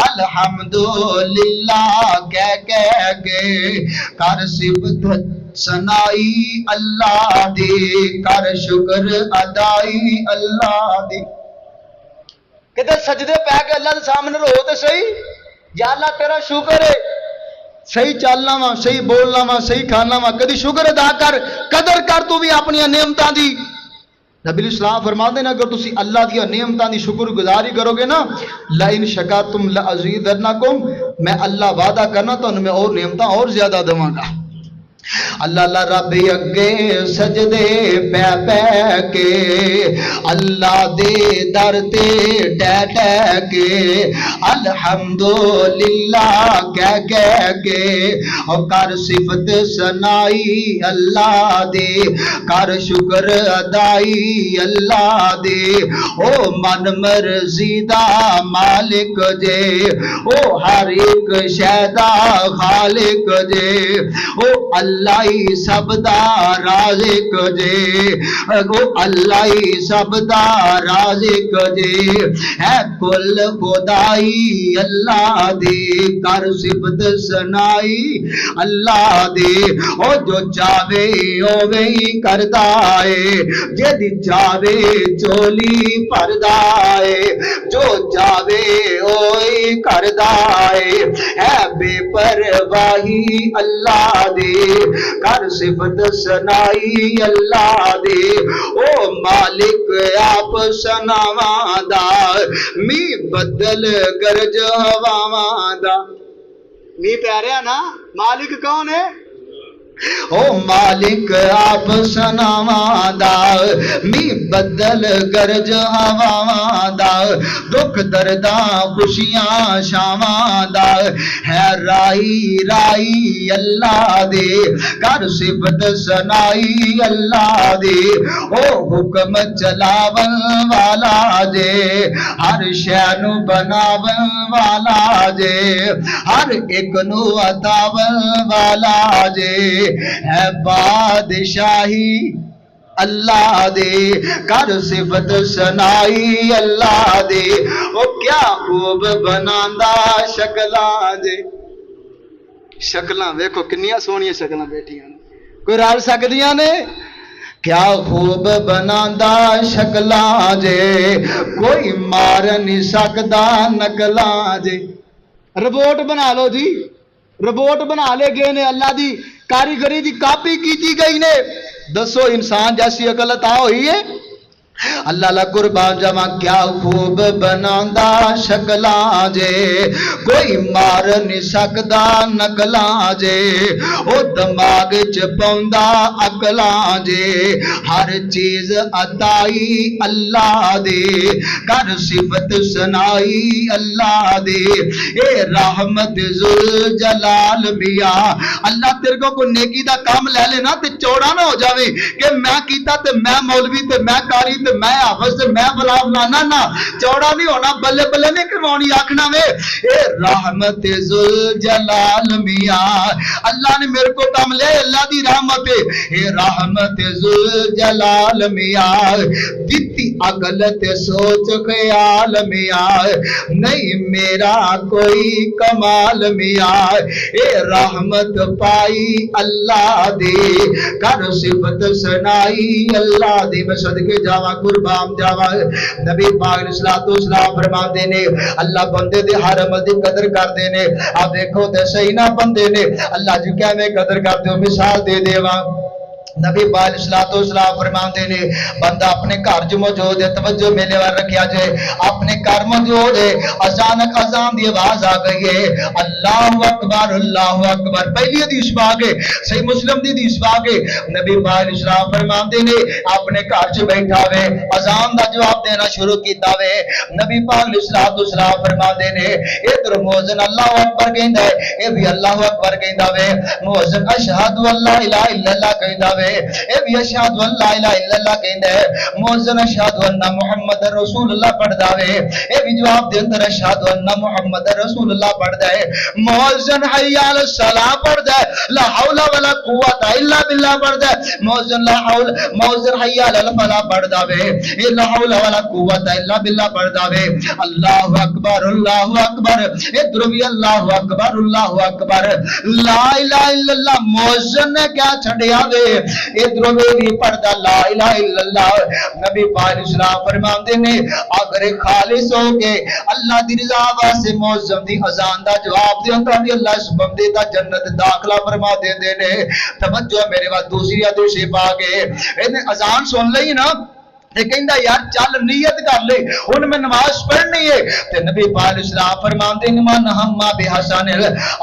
الحمدللہ کہہ کے کر صفت سنائی اللہ دی کر شکر ادائی اللہ دی. کدھر سجدے پہ کے اللہ دے سامنے رو تے صحیح یا اللہ تیرا شکر ہے صحیح چلنا وا صحیح بولنا وا صحیح کھانا وا کدی شکر ادا کر قدر کر تو بھی اپنی نعمتاں دی. نبی اسلام فرماتے ہیں اگر تسی اللہ دی نعمتاں دی شکر گزاری کرو گے نا لئن شکرتم لازیدنکم میں اللہ وعدہ کرنا تو میں اور نعمتاں اور زیادہ دواں گا. اللہ رب اگے سجدے پہ کے اللہ دے در تے ٹہ کے الحمدللہ کہہ کے اور کر صفت سنائی اللہ دے کر شکر ادائی اللہ دے. او من مرضی دا مالک جے او ہر ایک شے دا خالق جے او اللہ ہی سب دا رازق جے او اللہ ہی سب دا رازق جے ہے کل خدائی اللہ دی کر صفت سنائی اللہ دی. او جو چاہے اوویں ہی کردا ہے جدی چاہے چولی پردا ہے جو چاہے اوہی کردا ہے بے پرواہی اللہ دی کر صفت سنائی اللہ دی. او مالک آپ سناواں دا می بدل گرج ہواواں دا. می پیاریا نا مالک کون ہے او مالک آپ سناواں دا می بدل گرج ہواواں دا دکھ درداں خوشیاں شاواں دا ہے رائی اللہ دے کر صفت سنائی اللہ دے. او حکم چلاون والا جے ہر شے نو بناون والا جے ہر ایک نو عطاون والا جے ہے بادشاہی اللہ دے کر صفت سنائی اللہ دے. او کیا خوب بناندا شکلاں جے شکلاں ویکھو کنیاں سونیاں شکلاں بیٹھیاں کوئی رل سکدیاں نے کیا خوب بناندا شکلاں جے کوئی مار نہیں سکدا نقلاں جے. ربوٹ بنا لو جی، ربوٹ بنا لے گئے نے، اللہ دی کاریگری دی کاپی کیتی گئی نے. دسو انسان جیسی عقل عطا ہوئی ہے؟ اللہ لا قربان جاواں کیا خوب بناندا شکلاں جے کوئی مار نہیں سکدا نقلاں جے او دماغ چ پوندا عقلاں جے ہر چیز عطائی اللہ دے کر صفت سنائی اللہ دے اے رحمت ذل جلال میاں. اللہ تیرے کو نیکی دا کام لے لینا تے چوڑا نہ ہو جاوے کہ میں کیتا تے میں مولوی تے میں قاری تے میں حافظ تے میں بلا بلانا نہ چوڑا نہیں ہونا بلے بلے نہیں کروانی آکھنا وے اے رحمت ذل جلال میاں. اللہ نے میرے کو کام لے اللہ دی رحمت اے رحمت ذل جلال میاں دتی عقل تے سوچ خیال میاں نہیں میرا کوئی کمال میاں اے رحمت پائی اللہ دے کر صفت سنائی اللہ دے. میں صدقے جاواں قربان جاواں نبی پاک علیہ الصلوۃ والسلام فرماندے نے اللہ بندے دے ہر عمل دی قدر کردے نے. آپ دیکھو تے صحیح نہ بندے نے اللہ جو کیویں قدر کردے ہو مثال دے دیواں. نبی پاک علیہ الصلوۃ والسلام فرماندے نے بندہ اپنے گھر جو موجود ہے توجہ میرے وال رکھیا جائے اپنے گھر موجود ہے اچانک اذان دی آواز آ گئی ہے اللہ اکبر پہلی حدیث پاک ہے صحیح مسلم دی حدیث پاک ہے نبی پاک علیہ السلام فرماندے نے اپنے گھر چ بیٹھا ہوئے اذان دا جواب دینا شروع کیتا ہوئے نبی پاک علیہ الصلوۃ والسلام فرماندے نے ادھر مؤذن اللہ اکبر کہندا ہے اے بھی اللہ اکبر کہندا ہوئے مؤذن اشہد ان لا الہ الا اللہ کہندا اے بھی اشہد ان لا الہ الا اللہ کہندا ہے مؤذن اشہد ان محمد رسول اللہ پڑھدا ہے اے بھی جواب دے اندر اشہد ان محمد رسول اللہ پڑھدا ہے مؤذن حی علی الصلاۃ پڑھدا ہے لا حول ولا قوت الا باللہ پڑھدا ہے مؤذن لا حول مؤذن حی علی الفلاح پڑھدا ہے اے لا حول ولا قوت الا باللہ پڑھدا ہے اللہ اکبر ادھر بھی اللہ اکبر لا الہ الا اللہ مؤذن نے کیا چھڈیا وے ادھر بھی پڑھدا لا الہ الا اللہ. نبی پاک علیہ السلام فرماندے نے اگر خالص ہو کے اللہ دی رضا واسطے مؤذن دی اذان دا جواب دیندا بھی اللہ اس بندے دا جنت داخلہ فرما دیندے نے. توجہ میرے وال دوسری حدیث پاک ہے اینے اذان سن لئی نا تے کہندا یار چل نیت کر لے ہن میں نماز پڑھنی ہے تے نبی پاک علیہ السلام فرماندے نے من ہم بحسن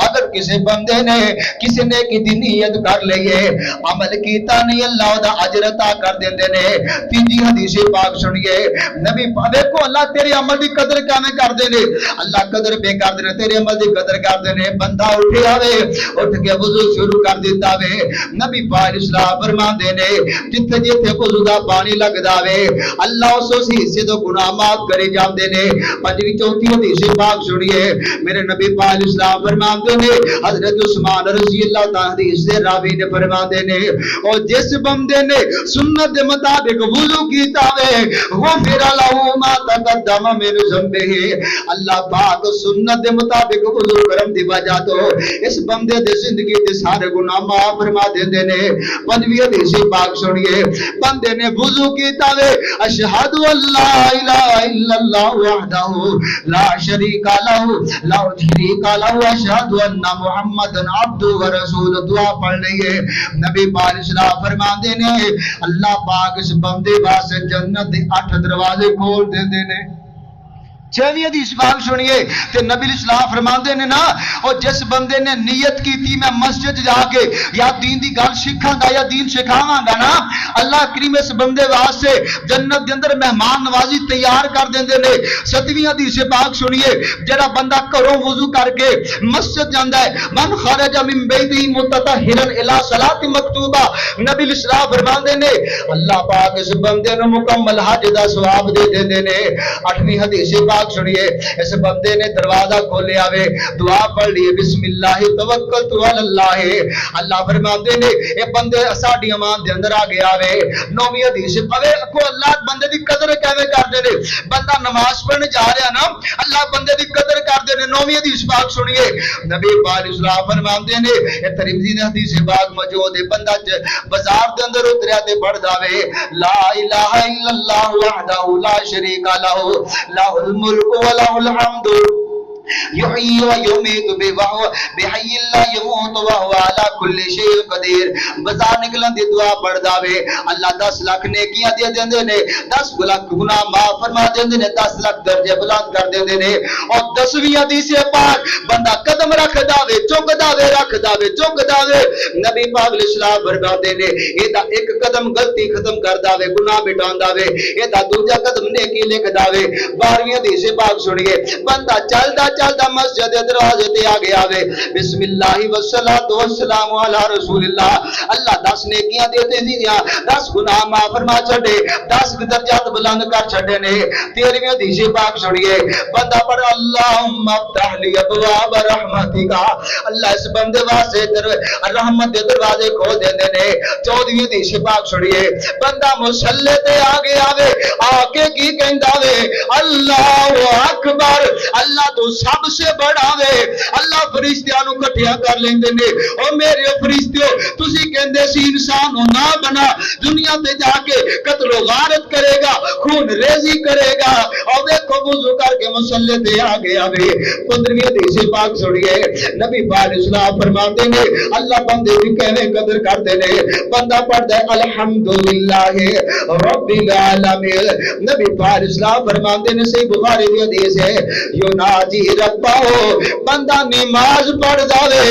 اگر کسی بندے نے کسی نے کی نیت کر لئی ہے عمل کیتا نہیں اللہ دا اجر عطا کر دیندے نے. تیجی حدیث پاک سنیے نبی دیکھو اللہ تیرے عمل دی قدر کیویں کردے نے اللہ قدر بے کردے نے تیرے عمل دی قدر کردے نے. بندہ اٹھیا وے اٹھ کے وضو شروع کر دیتا وے نبی پاک علیہ السلام فرماندے نے جتھے جتھے وضو دا پانی لگدا وے اللہ اس حصے تو گناہ معاف کرے جاندے نے. پنجویں چوتھی حدیث پاک سنیے میرے نبی پاک علیہ السلام فرماندے نے حضرت عثمان رضی اللہ تعالی حدیث دے راوی نے فرماندے نے اور جس بندے نے سنت دے مطابق وضو کیتا وے غفر له ما تقدم من ذنبه اللہ پاک سنت دے مطابق وضو کرم دی وجہ تو اس بندے دے زندگی دے سارے گناہ معاف فرما دیندے نے. پنجویں حدیث پاک سنیے بندے نے وضو کیتا وے اشہد ان لا الہ الا اللہ وحدہ لا شریک لہ اشہد ان محمد عبدہ ورسولہ دعا پڑھ لئیے. نبی پاک علیہ السلام فرماندے نے اللہ پاک اس بندے واسطے جنت دے 8 دروازے کھول دیندے نے. چھویں حدیث پاک سنیے تے نبی علیہ السلام فرماندے نے نا اور جس بندے نے نیت کی تھی میں مسجد جا کے یا دین دی گل سکھاں گا یا دین سکھاواں گا نا اللہ کریم اس بندے واسطے جنت دے اندر مہمان نوازی تیار کر دیندے نے. 7ویں حدیث پاک سنیے جڑا بندہ گھروں وضو کر کے مسجد جاندا ہے من خرج من بیتہ متطہرا الی صلاۃ مکتوبہ نبی علیہ السلام فرماندے نے اللہ پاک اس بندے نو مکمل حج دا ثواب دے دیندے نے. 8ویں حدیث پاک سنیے اس بندے نے دروازہ کھولے آوے دعا پڑھ لیے بسم اللہ توکلت علی اللہ اللہ فرماتے نے اے بندے ساڈی امان دے اندر آ گیا وے نویں حدیث پوے کو اللہ بندے دی قدر کیویں کردے نے بندہ نماز پڑھنے جا رہا نا اللہ بندے دی قدر کردے نے نویں حدیث پاک سنیے نبی پاک اسلام فرماتے نے اے ترمذی نے حدیث پاک موجود ہے بندہ بازار دے اندر اتریا تے پڑھدا وے لا الہ الا اللہ وحدہ لا شریک لہ لہ الملک و لہ الحمد یحیی و یمیت بحی لا یموت وہو علی کل شیء قدیر بازار نکلن دی دعا پڑھدا وے اللہ 10 لاکھ نیکیاں دے دیندے نے 10 لاکھ گناہ معاف فرما دیندے نے 10 لاکھ درجے بلند کر دیندے نے اور 10ویں حدیث پاک بندہ قدم رکھدا وے چکدا وے رکھدا وے چکدا وے نبی پاک علیہ السلام فرماتے نے اے دا ایک قدم غلطی ختم کردا وے گناہ مٹاندا وے اے دا دوجا قدم نیکی لکھدا وے 12ویں حدیث پاک سنیے بندہ چلدا چلدا مسجد دروازے تے آ گیا وے بسم اللہ والصلاۃ والسلام علی رسول اللہ اللہ 10 نیکیاں دے دیاں 10 گناہ معاف فرما چھڈے 10 درجات بلند کر چھڈے نے 13ویں حدیث پاک سنیے بندہ پڑھ اللہم افتح لی ابواب رحمتک اللہ اس بندے واسطے رحمت دے دروازے کھول دیندے نے 14ویں حدیث پاک سنیے بندہ مصلی تے آ گیا وے آ کے کی کہندا وے اللہ اکبر اللہ تو سب سے بڑا وے اللہ فرشتیاں نو کٹھیا کر لیندے نے او میرے فرشتیو تسی کہندے سی انسان نو نہ بنا دنیا تے جا کے قتل و غارت کرے گا خون ریزی کرے گا اور دیکھو وضو کر کے مصلی تے آ گیا وے 15ویں حدیث پاک سنیے نبی پاک اسلام فرماتے نے اللہ بندے دی کیویں قدر کرتے نے بندہ پڑھدا ہے الحمدللہ رب العالمین نبی پاک اسلام فرماتے نے صحیح بخاری دی حدیث ہے یوناجی ربا بندہ نماز پڑھ جاوے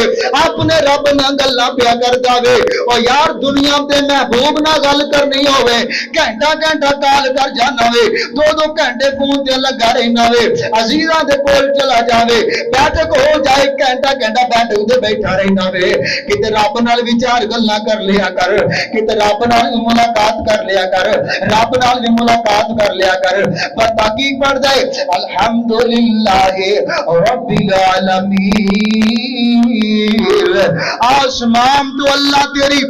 اپنے رب نہ گلاں پیا کر جاوے او یار دنیا تے محبوب نہ گل کرنی ہوے گھنٹہ گھنٹہ کال کر جانا وے 2 گھنٹے فون تے لگا رہنا وے عزیزاں دے کول چلا جاوے بیٹھک ہو جائے گھنٹہ گھنٹہ بیٹھک تے بیٹھا رہنا وے کتے رب نال وچار گلاں کر لیا کر کتے رب نال ملاقات کر لیا کر رب نال بھی ملاقات کر لیا کر پر باقی پڑھ دے الحمدللہ رب العالمین آسمان تو اللہ تیری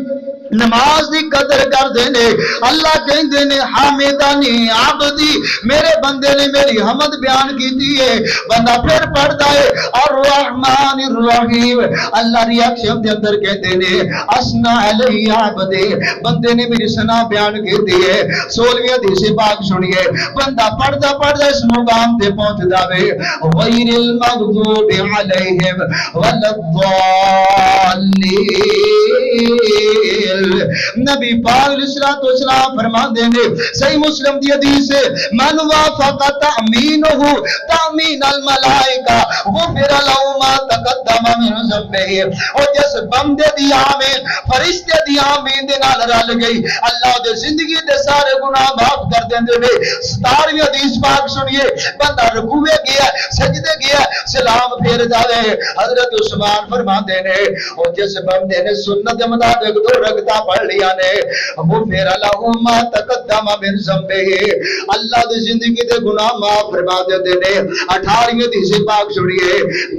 نماز دی قدر کر دینے اللہ کہندے نے حامدانی عبدی میرے بندے نے میری حمد بیان کی دیئے بندہ پھر پڑھتا ہے الرحمن الرحیم اللہ ریاکشن دے اندر کہندے نے اسنا علی عبدی بندے نے میری ثنا بیان کی دیئے 16ویں حدیث پاک سنیے بندہ پڑھتا اس مقام تے پہنچ جاوے غیر المغضوب علیہم والضالین نبی پاک علیہ السلام فرماندے نے صحیح مسلم دی حدیث ہے من وافق تأمینہ تأمین الملائکہ غفر له ما تقدم من ذنبہ اور جس بندے دی آمین فرشتے دی آمین دے نال رل گئی اللہ دے زندگی دے سارے گناہ معاف کر دیندے نے 17ویں حدیث پاک سنیے بندہ رکوع گیا سجدے گیا سلام پھیر جاوے حضرت عثمان فرماندے نے اور جس بندے نے سنت دے مطابق 2 رکعت پڑھ لیا نے وہ پھر اللہ ما تقدم من ذنبہ اللہ دی زندگی دے گناہ معاف فرما دیتے نے 18ویں حدیث پاک سنیے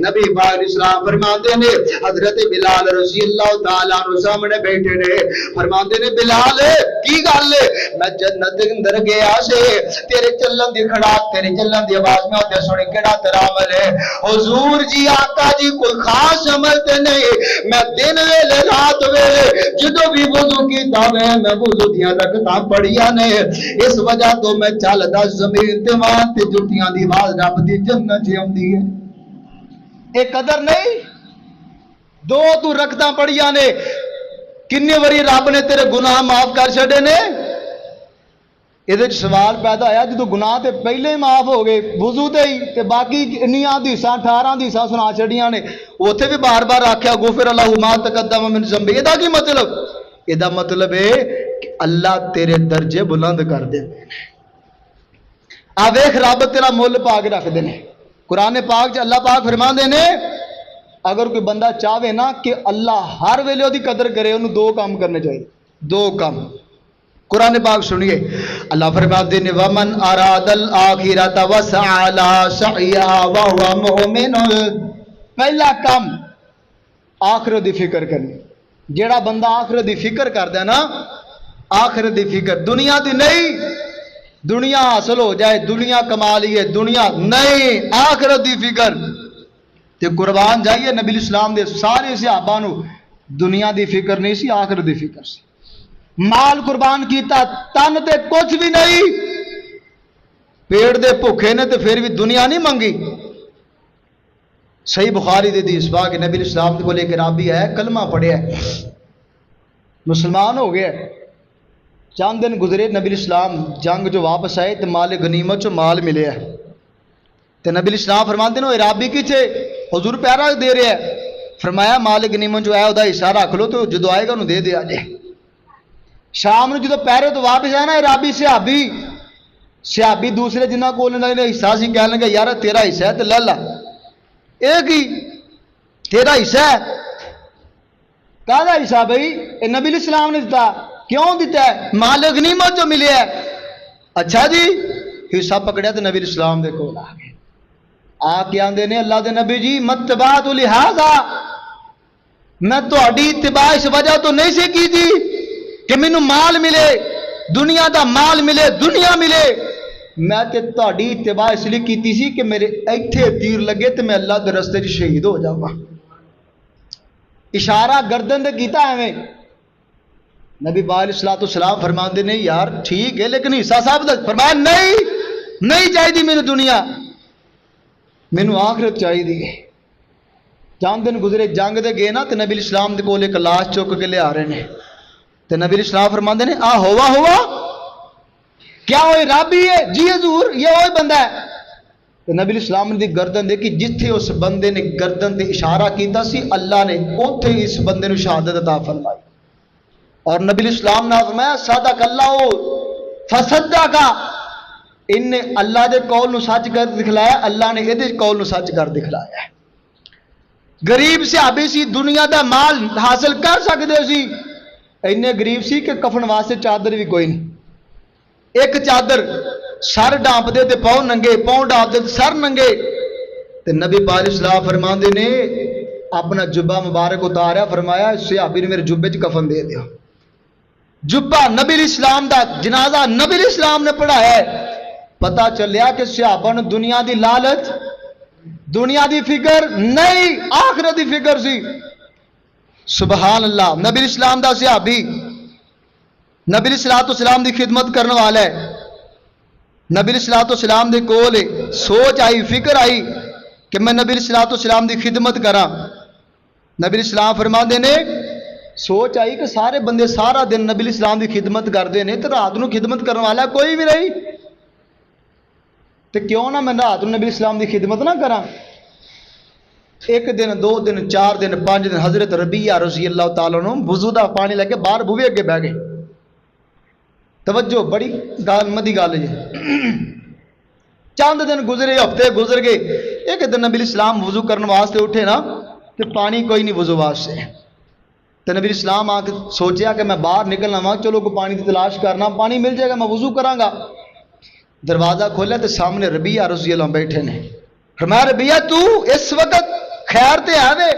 نبی پاک اسلام فرماتے نے حضرت بلال رضی اللہ تعالیٰ عنہ سامنے بیٹھے نے فرماتے نے بلال کی گل ہے میں جنت دے اندر گیا سے تیرے چلن دی کھڑاک تیرے چلن دی آواز میں ہوتے سنے کیڑا تیرا عمل ہے حضور جی آقا جی کوئی خاص عمل تے نہیں میں دن ویلے رات ویلے جدو بھی وضو کیتا میں وضو دیاں رکھتا پڑھیا نے اس وجہ تو میں چلدا زمین تے وہاں تے جُتیاں دی آواز رب دی جنت چ اوندی ہے اے قدر نہیں 2 تو رکھتا پڑھیا نے کنے وری رب نے تیرے گناہ معاف کر چھڈے نے یہ سوال پیدا ہوا جدو گناہ تے پہلے ہی معاف ہو گئے وضو تے ہی تے باقی انیاں حدیثاں 18 حدیثاں سنا چھڑیاں نے اوتھے بھی بار بار آکھیا غفر اللہ ما تقدم من ذنب ادا کی مطلب ادا مطلب ہے کہ اللہ تیرے درجے بلند کر دے آ ویکھ رب تیرا مول پا کے رکھ دینے قرآن پاک چ اللہ پاک فرما دینے اگر کوئی بندہ چاہے نا کہ اللہ ہر ویلے دی قدر کرے انہوں 2 کام کرنے چاہیے 2 کام قرآن پاک سنیے، اللہ فرماتے ہیں ومن اراد الاخرۃ وسعى لها سعيها وهو مؤمن. پہلا کام آخرت دی فکر کرنی. جیڑا بندہ آخرت دی فکر کردا ہے نا، آخرت دی فکر، دنیا دی نہیں، دنیا حاصل ہو جائے، دنیا کما لیے، دنیا نہیں، آخرت دی فکر. تے قربان جائیے نبی اسلام دے سارے صحابہ نو دنیا دی فکر نہیں سی، آخرت دی فکر سی. مال قربان کیتا، تن تے کچھ بھی نہیں، پیڑ دے بھوکے نے تے پھر بھی دنیا نہیں منگی. صحیح بخاری دے حدیث پاک کہ نبی اسلام کو لے کے رابی ہے، کلمہ پڑھیا ہے، مسلمان ہو گیا. چند دن گزرے، نبی اسلام جنگ جو واپس آئے تو مال غنیمت چو مال ملے ہے. تو نبی اسلام فرماتے ہیں رابی کی چھے حضور پیارا دے رہے ہیں. فرمایا مال غنیمت جو ہے وہ حصہ رکھ لو، تو جدو آئے گا انہوں دے دے آجے. شام نے جدو پیرے تو واپس آیا نا، رابی صحابی دوسرے جنہ کو حصہ سی کہنے لگا یار تیرا حصہ ہے تو لے لا. ایک ہی تیرا حصہ ہے، کہا حصہ بھائی نبی اسلام نے دیتا، کیوں دیتا ہے؟ مال غنیمت جو ملے ہے. اچھا جی، حصہ پکڑیا تو نبی اسلام دے کول آ گئے. آ کے آندے نے اللہ دے نبی جی متبعت لہذا، میں تہاڈی اتباع اس وجہ تو نہیں سے کی تھی کہ مینوں مال ملے، دنیا دا مال ملے، دنیا ملے. میں تے تہاڈی اتباع اس لیے کیتی سی کہ میرے ایتھے تیر لگے تے میں اللہ دے رستے 'چ شہید ہو جاواں. اشارہ گردن دے کیتا ایویں. نبی علیہ الصلوۃ والسلام فرماندے نے یار ٹھیک ہے لیکن حصہ صاحب دا. فرمایا نہیں چاہیے مینوں دنیا، مینوں آخرت چاہیے. چند دن گزرے، جنگ دے گئے نا، تو نبی اسلام دے کول ایک لاش چک کے لے آ رہے ہیں. تو نبی اسلام فرماندے نے آ ہوا کیا وہ رابی ہے؟ جی حضور یہ وہی بندہ ہے. تو نبی اسلام نے گردن دیکھی، جتھے اس بندے نے گردن تے اشارہ کیتا سی اللہ نے اوتھے اس بندے نو شہادت عطا فرمائی. اور نبی اسلام نے فرمایا صدق اللہ فصدق، ان نے اللہ دے قول نو سچ کر دکھلایا، اللہ نے یہ قول نو سچ کر دکھلایا. غریب صحابی سی، دنیا دا مال حاصل کر سکتے سی، اینے غریب سی کہ کفن واسطے چادر بھی کوئی نہیں. ایک چادر سر ڈانپ دے تے پاؤں ننگے، پاؤں ڈانپ دے تے سر ننگے. تے نبی پاک اسلام فرماندے نے اپنا جبہ مبارک اتاریا، فرمایا صحابی نے میرے جبے چ کفن دے دیا. جبہ نبی اسلام دا، جنازہ نبی اسلام نے پڑھایا ہے. پتہ چلیا کہ صحابہ نے دنیا دی لالچ، دنیا دی فکر نہیں، آخرت دی فکر سی. سبحان اللہ. نبی اسلام دا صحابی نبی اسلام دی خدمت کرنے والا ہے. نبی اسلام دے کول سوچ آئی، فکر آئی کہ میں نبی اسلام دی خدمت کراں. نبی اسلام فرماندے نے سوچ آئی کہ سارے بندے سارا دن نبی اسلام دی خدمت کرتے ہیں تو رات نو خدمت کرنے والا کوئی بھی نہیں، تو کیوں نہ میں رات نو نبی اسلام دی خدمت نہ کراں. ایک دن، دو دن، 4 دن، 5 دن حضرت ربیہ رضی اللہ تعالیٰ عنہ وضو دا پانی لے کے باہر بوئے اگے بہ گئے. توجہ بڑی مدی گل ہے. چند دن گزرے، ہفتے گزر گئے. ایک دن نبی اسلام وضو کرنے واسطے اٹھے نا، تو پانی کوئی نہیں وضو واسطے. تو نبی اسلام آ کے سوچیا کہ میں باہر نکلنا وا، چلو کو پانی کی تلاش کرنا، پانی مل جائے گا میں وضو کراں گا. دروازہ کھولا تو سامنے ربیہ رضی اللہ بیٹھے نے. فرمایا ربیہ تو اس وقت خیر تے ہے وے؟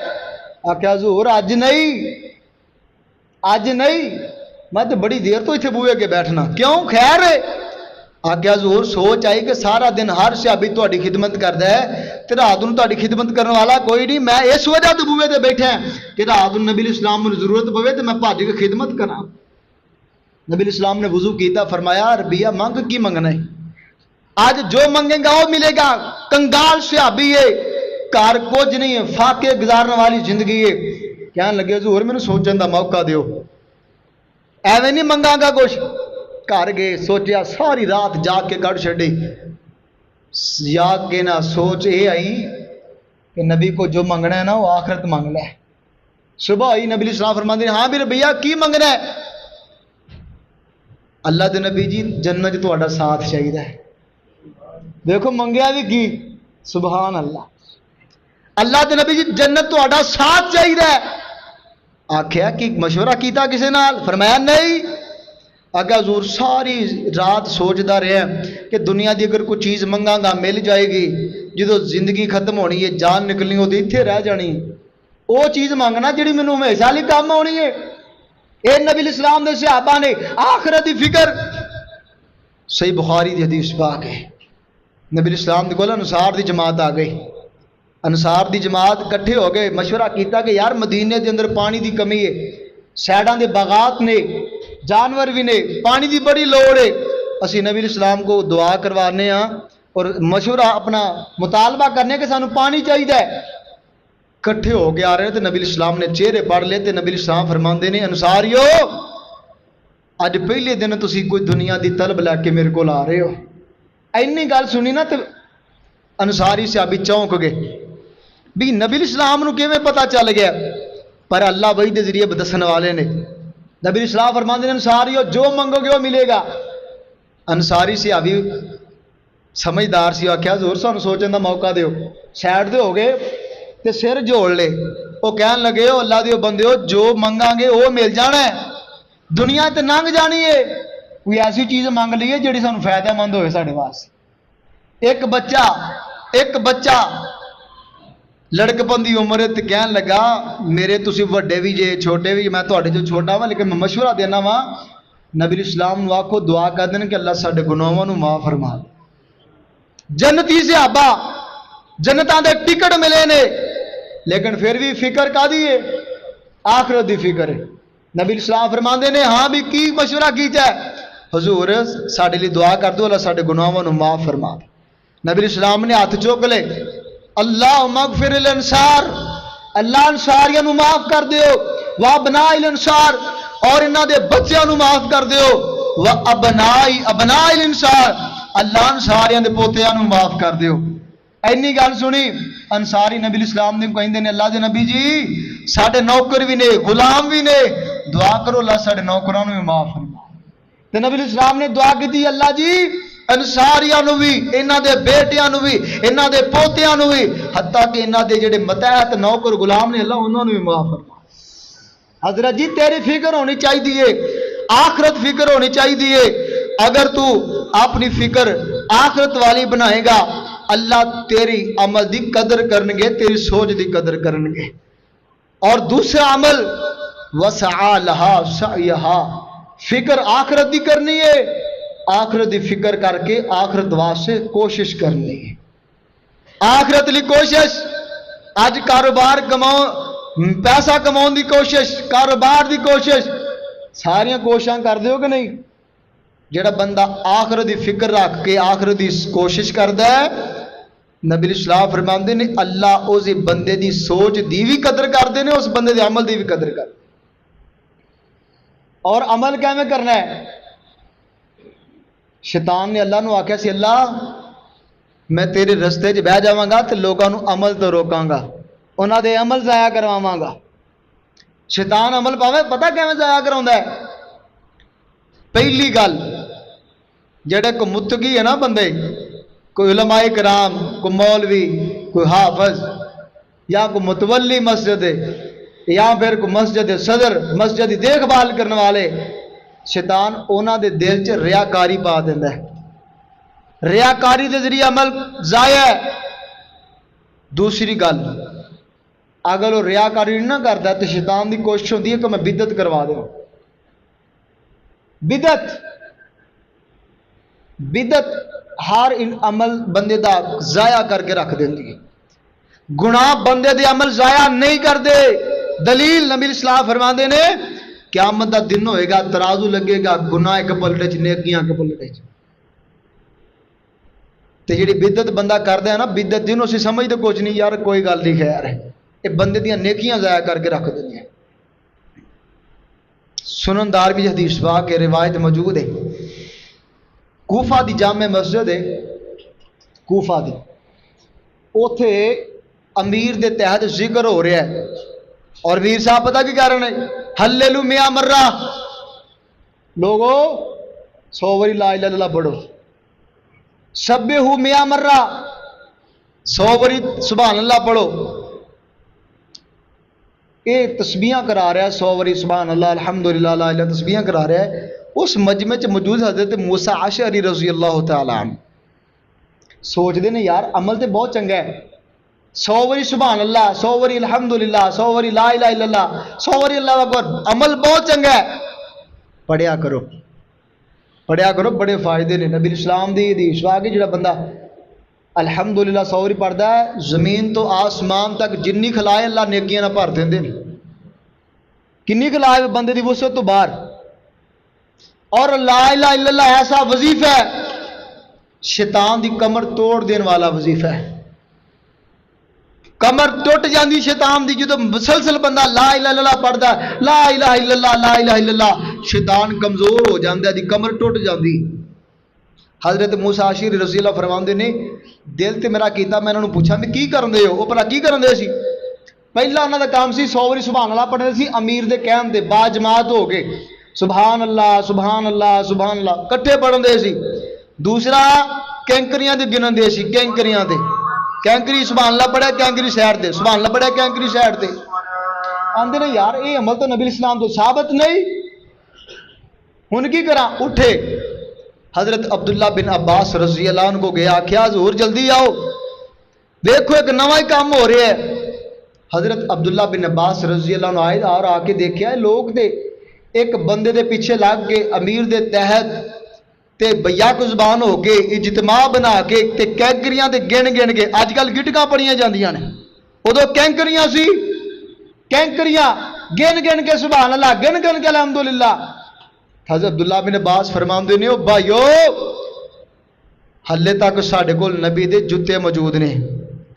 آخیا حضور اج نہیں، میں تو بڑی دیر تو اتنے بوئے کے بیٹھنا. کیوں خیر ہے؟ آخیا حضور سوچ آئی کہ سارا دن ہر صحابی تہاڈی خدمت کردا ہے تے رات نوں تہاڈی خدمت کرنے والا کوئی نہیں. میں اس وجہ تو بوئے تے بیٹھا کہ رات نوں نبی اسلام نوں ضرورت پوے تے میں بھج کے خدمت کراں. نبی اسلام نے وضو کیتا. فرمایا ربیہ منگ کی منگنا ہے؟ آج جو منگے گا وہ ملے گا. کنگال صحابی ہے، گھر کچھ نہیں ہے، فاقے گزارنے والی زندگی ہے. کہنے لگے حضور مینوں سوچن دا موقع دیو، ایویں نہیں منگا گا کچھ. گھر گئے، سوچیا، ساری رات جاگ کے کٹ چھڈی. جاگ کے نہ سوچ یہ آئی کہ نبی کو جو منگنا ہے نا وہ آخرت مانگ لے. صبح آئی، نبی اسلام فرماندے ہاں بھی ربیہ کی منگنا ہے؟ اللہ دے نبی جی جنت تہاڈا ساتھ چاہیے. دیکھو منگیا بھی کی، سبحان اللہ. اللہ دے نبی جی جنت تہاڈا ساتھ چاہیے. آخیا کہ مشورہ کیتا کسی نال؟ فرمایا نہیں. آگے حضور ساری رات سوچتا رہا کہ دنیا دی اگر کوئی چیز منگا گا مل جائے گی، جدو زندگی ختم ہونی ہے، جان نکلنی وہ اتنے رہ جانی، وہ چیز منگنا جڑی مینوں ہمیشہ لئی کام آنی ہے۔ اے نبی اسلام دے صحابہ نے آخرت دی فکر، صحیح بخاری دی حدیث پاک ہے، نبی اسلام دے کول انصار دی جماعت آ گئی، انصار دی جماعت کٹھے ہو گئے، مشورہ کیتا کہ یار مدینے دے اندر پانی دی کمی ہے، سیڈاں دے باغات نے، جانور بھی نے، پانی دی بڑی لوڑ ہے، اسی نبی اسلام کو دعا کروانے ہاں اور مشورہ اپنا مطالبہ کرنے کہ سانو پانی چاہیے۔ کٹھے ہو کے آ رہے تو نبی اسلام نے چہرے پڑھ لے تو نبی اسلام فرماندے نے انصاریو اج پہلے دن تسی کوئی دنیا دی طلب لے کے میرے کو آ رہے ہو۔ اینی گل سنی نا تو انصاری صحابی چونک گئے بھی نبی اسلام نو کیویں پتہ چل گیا، پر اللہ وحی دے ذریعے دسن والے نے۔ نبی اسلام فرماندے نے انصاریو جو منگو گے وہ ملے گا۔ انصاری صحابی سمجھدار سی، آخیا حضور سانو سوچن دا موقع دیو، سائڈ دے ہو گئے تے سر جوڑ لے، وہ کہن لگے ہو اللہ دیو بندے ہو جو منگاں گے وہ مل جانا ہے، دنیا تے ننگ جانی ہے، کوئی ایسی چیز منگ لیے جڑی سانو فائدہ مند ہوئے ساڈے واسطے۔ ایک بچہ لڑک پندی عمر تے کہن لگا میرے تسی وڈے بھی جے چھوٹے بھی، میں تہاڈے جو چھوٹا وا لیکن میں مشورہ دینا وا، نبی اسلام نو آکھو دعا کر دین کہ اللہ ساڈے گناہاں نو معاف فرما۔ جنتی صحابہ جنتاں دے ٹکٹ ملے نے، لیکن پھر بھی فکر کا دی ہے، آخرت دی فکر ہے۔ نبی اسلام فرماندے نے ہاں بھی کی مشورہ کیتا ہے، حضور ساڈے لیے دعا کر دو اللہ ساڈے گناہاں نو معاف فرما۔ نبی اسلام نے ہاتھ چوک لے، اللہم اغفر الانصار، اللہ انصاریاں نو معاف کر دیو، وابناء الانصار اور انہاں دے بچیاں نو معاف کر دیو، وابناء الانصار اللہ انصاریاں دے پوتیاں نو معاف کر دیو۔ اینی گل سنی انصاری نبی اسلام نے کہندے نے اللہ دے نبی جی ساڈے نوکر بھی نے غلام بھی نے، دعا کرو اللہ ساڈے نوکراں نو بھی معاف فرما۔ تے نبی اسلام نے دعا کیتی اللہ جی انصاریاں نو بھی، انہاں دے بیٹیاں نو بھی، انہاں دے پوتیاں نو بھی، حتیٰ کہ انہاں دے جڑے متحت نوکر غلام نے اللہ انہاں نو بھی معاف فرما۔ حضرت جی تیری فکر ہونی چاہیے، آخرت فکر ہونی چاہیے۔ اگر تو اپنی فکر آخرت والی بنائے گا اللہ تیری عمل دی قدر کرنگے، تیری سوچ دی قدر کرنگے۔ اور دوسرا عمل وسعى لها سعيها، فکر آخرت دی کرنی ہے، آخرت دی فکر کر کے آخرت واسطے کوشش کرنی ہے۔ آخرت لی کوشش، اج کاروبار کماؤ، پیسہ کماؤن دی کوشش، کاروبار دی کوشش، ساریاں کوششاں کر دیو کہ نہیں؟ جڑا بندہ آخرت دی فکر رکھ کے آخرت دی کوشش کردا ہے، نبی اسلام فرماندے نے اللہ اس بندے دی سوچ دی بھی قدر کردے نے، اس بندے دے عمل دی بھی قدر کر۔ اور عمل کیویں کرنا ہے؟ شیطان نے اللہ نو آکھیا سی اللہ میں تیرے رستے 'چ بہ جاواں گا تے لوکاں نو عمل تو روکاں گا، انہاں دے عمل ضائع کرواواں گا۔ شیطان عمل پاوے پتہ کیویں ضائع کراوندا ہے؟ پہلی گل جڑے کو متقی ہے نا بندے، کوئی علماء کرام، کوئی مولوی، کوئی حافظ یا کوئی متولی مسجد یا پھر کوئی مسجد صدر، مسجد دی دیکھ بھال کرنے والے، شیطان اونا دے دل چ ریاکاری پا دیندا ہے، ریاکاری دے ذریعے عمل ضائع ہے۔ دوسری گل اگر وہ ریاکاری نہ کرتا تو شیطان دی کوشش ہوتی ہے کہ میں بدعت کروا دوں۔ بدعت ہر عمل بندے دا ضائع کر کے رکھ دیندی ہے۔ گناہ بندے دے عمل ضائع نہیں کر دے۔ دلیل نبی اسلام فرماندے نے قیامت دا دن ہوئے گا، ترازو لگے گا، گناہ ایک پلٹے چ، نیکیاں ایک پلٹے چ۔ تے جڑی بدعت بندہ کردا ہے نا، بدعت جنوں اسی سمجھدے کچھ نہیں، یار کوئی گل نہیں، خیر ہے، یہ بندے دیاں نیکیاں ضائع کر کے رکھ دینی ہیں۔ سنن دار بھی حدیث پاک کے روایت موجود ہے، کوفہ دی جامع مسجد ہے، کوفہ دی، اوتھے امیر دے تحت ذکر ہو رہا ہے، اور ویر صاحب پتہ کی کہہ رہے ہیں؟ ہلیلو 100 مرہ، لوگو 100 باری لا الہ الا اللہ پڑھو، سبحو 100 مرہ، 100 باری سبحان اللہ پڑھو۔ یہ تسبیحاں کرا رہا ہے 100 باری سبحان اللہ الحمدللہ لا الہ، تسبیحاں کرا رہا ہے، اس مجمع چ موجود حضرت موسیٰ اشعری رضی اللہ تعالیٰ عنہ سوچتے ہیں یار عمل تو بہت چنگا ہے، 100 واری سبحان اللہ، 100 واری الحمدللہ، 100 واری لا الہ الا اللہ، 100 واری اللہ اکبر، عمل بہت چنگا ہے، پڑھیا کرو پڑھیا کرو، بڑے فائدے نے۔ نبی اسلام دی حدیث وا کہ جڑا بندہ الحمدللہ 100 واری پڑھدا ہے، زمین تو آسمان تک جنی کھلائے اللہ نیکیاں نہ بھر دیندے نے، کنی کھلائے بندے دی وسعت تو باہر۔ اور لا الہ الا اللہ ایسا وظیفہ ہے شیطان دی کمر توڑ دین والا وظیفہ ہے، کمر ٹوٹ جاندی شیطان دی جدو مسلسل بندہ لا الہ الا اللہ پڑھدا ہے، لا الہ الا اللہ لا الہ الا اللہ، شیطان کمزور ہو جاندا ہے، دی کمر ٹوٹ جاندی۔ حضرت موسیٰ اشعری رضی اللہ فرماندے نے دل تے میرا کیتا، میں انہاں نوں پوچھا میں کی کرن دے ہو، وہ بھلا کی کرن دے سی؟ پہلا انہاں دا کام سی 100 واری سبحان اللہ پڑھنے سی، امیر دے کہن تے با جماعت ہو کے سبحان اللہ سبحان اللہ سبحان اللہ کٹھے پڑھن دے سی۔ دوسرا کینکریاں دے گنن دے سی، کینکریاں دے، کینکری سبحان اللہ پڑھے کینکری سائڈ تے، سبحان اللہ پڑھے کینکری سائڈ تے۔ آندے نے یار اے عمل تو نبی اسلام تو ثابت نہیں، ہن کی کراں؟ اٹھے حضرت عبداللہ بن عباس رضی اللہ عنہ کو گیا، آکھیا حضور جلدی آؤ دیکھو ایک نواں ہی کام ہو رہا ہے۔ حضرت عبداللہ بن عباس رضی اللہ عنہ آئے اور آ کے دیکھیا لوگ تے ایک بندے دے پیچھے لگ کے امیر دے تحت تے بیا کو زبان ہو کے اجتماع بنا کے تے کینکریاں تے گن گن کے، اج کل گٹکاں پڑیاں جاندیاں نے، ادو کینکریاں سی، کینکریاں گن گن کے سبحان اللہ، گن گن کے الحمدللہ۔ حضرت عبداللہ بن عباس فرماندے نے او بھائیو ہلے تک ساڈے کول نبی دے جُتے موجود نے،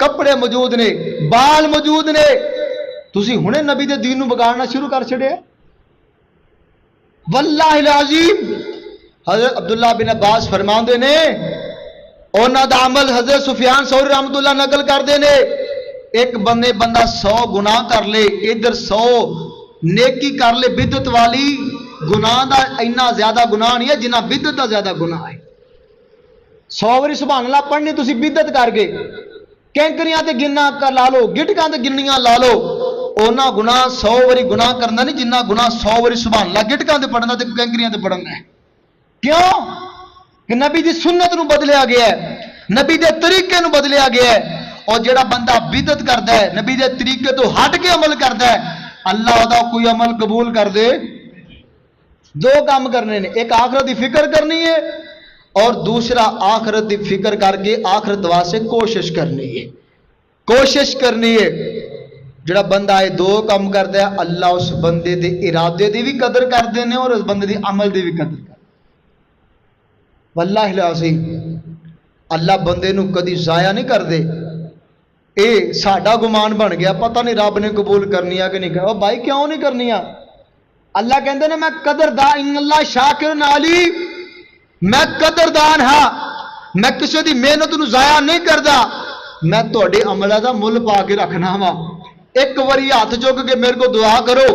کپڑے موجود نے، بال موجود نے، تسی ہنے نبی دے دین نو بگاڑنا شروع کر چھڑیا۔ واللہ العظیم حضرت عبداللہ بن عباس فرماندے نے انہاں دا عمل حضرت سفیان ثوری رحمۃ اللہ نقل کردے نے، ایک بندہ 100 گناہ کر لے، ادھر 100 نیکی کر لے بدعت والی، گناہ دا اتنا زیادہ گناہ نہیں ہے جنہ بدعت دا زیادہ گناہ ہے۔ 100 واری سبحان اللہ پڑھنی تسی بدعت کر کے، کینکریاں تے گننا کر لا لو، گٹکاں تے گننیاں لا لو، اونا گناہ 100 واری گناہ کرنا نہیں جنہ گناہ 100 واری سبحان اللہ گٹکاں تے پڑھنا تے کینکریاں تے پڑھنا ہے۔ کیوں کہ نبی دی سنت نو بدلیا گیا ہے، نبی دے طریقے نو بدلیا گیا ہے، اور جڑا بندہ بدعت کردا ہے نبی دے طریقے تو ہٹ کے عمل کردا ہے اللہ دا کوئی عمل قبول کر دے۔ دو کام کرنے نے، ایک آخرت دی فکر کرنی ہے اور دوسرا آخرت دی فکر کر کے آخرت واسطے کوشش کرنی ہے، کوشش کرنی ہے۔ جڑا بندہ یہ دو کام کردا ہے اللہ اس بندے دے ارادے دی بھی قدر کردے نے اور اس بندے دی عمل دی بھی قدر کردے۔ واللہ العظیم اللہ بندے نو کدی ضائع نہیں کر دے۔ اے ساڈا گمان بن گیا پتہ نہیں رب نے قبول کرنی ہے کہ نہیں کرنی۔ بھائی کیوں نہیں کرنی؟ اللہ کہندے نے میں قدردان، ان اللہ شاکر علیم، میں قدردان ہاں، میں کسی دی محنت نو ضائع نہیں کردا، میں تہاڈے عملاں دا مل پا کے رکھنا وا۔ ایک واری ہاتھ چک کے میرے کو دعا کرو،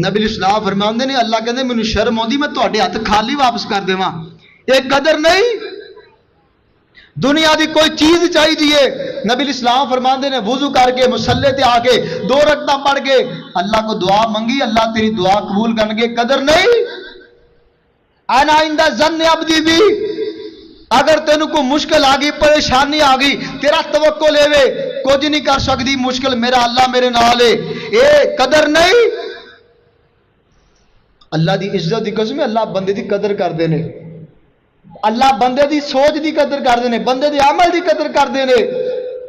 نبی اسلام فرماندے نے اللہ کہندے مینوں شرم آندی میں تہاڈے ہاتھ خالی واپس کر دیواں، یہ قدر نہیں۔ دنیا دی کوئی چیز چاہیے، نبی اسلام فرماندے نے وضو کر کے مصلی تے آ کے 2 رکعتاں پڑھ کے اللہ کو دعا منگی، اللہ تیری دعا قبول کرنگے، قدر نہیں۔ انا عند ظن عبدی بھی، اگر تینوں کوئی مشکل آ گئی، پریشانی آ گئی، تیرا توقع لے وے کچھ نہیں کر سکتی، مشکل میرا اللہ میرے نال ہے، اے قدر نہیں۔ اللہ دی عزت دی قسم، اللہ بندے دی قدر کردے نے، اللہ بندے دی سوچ دی قدر کردے نے، بندے دی عمل دی قدر کردے نے۔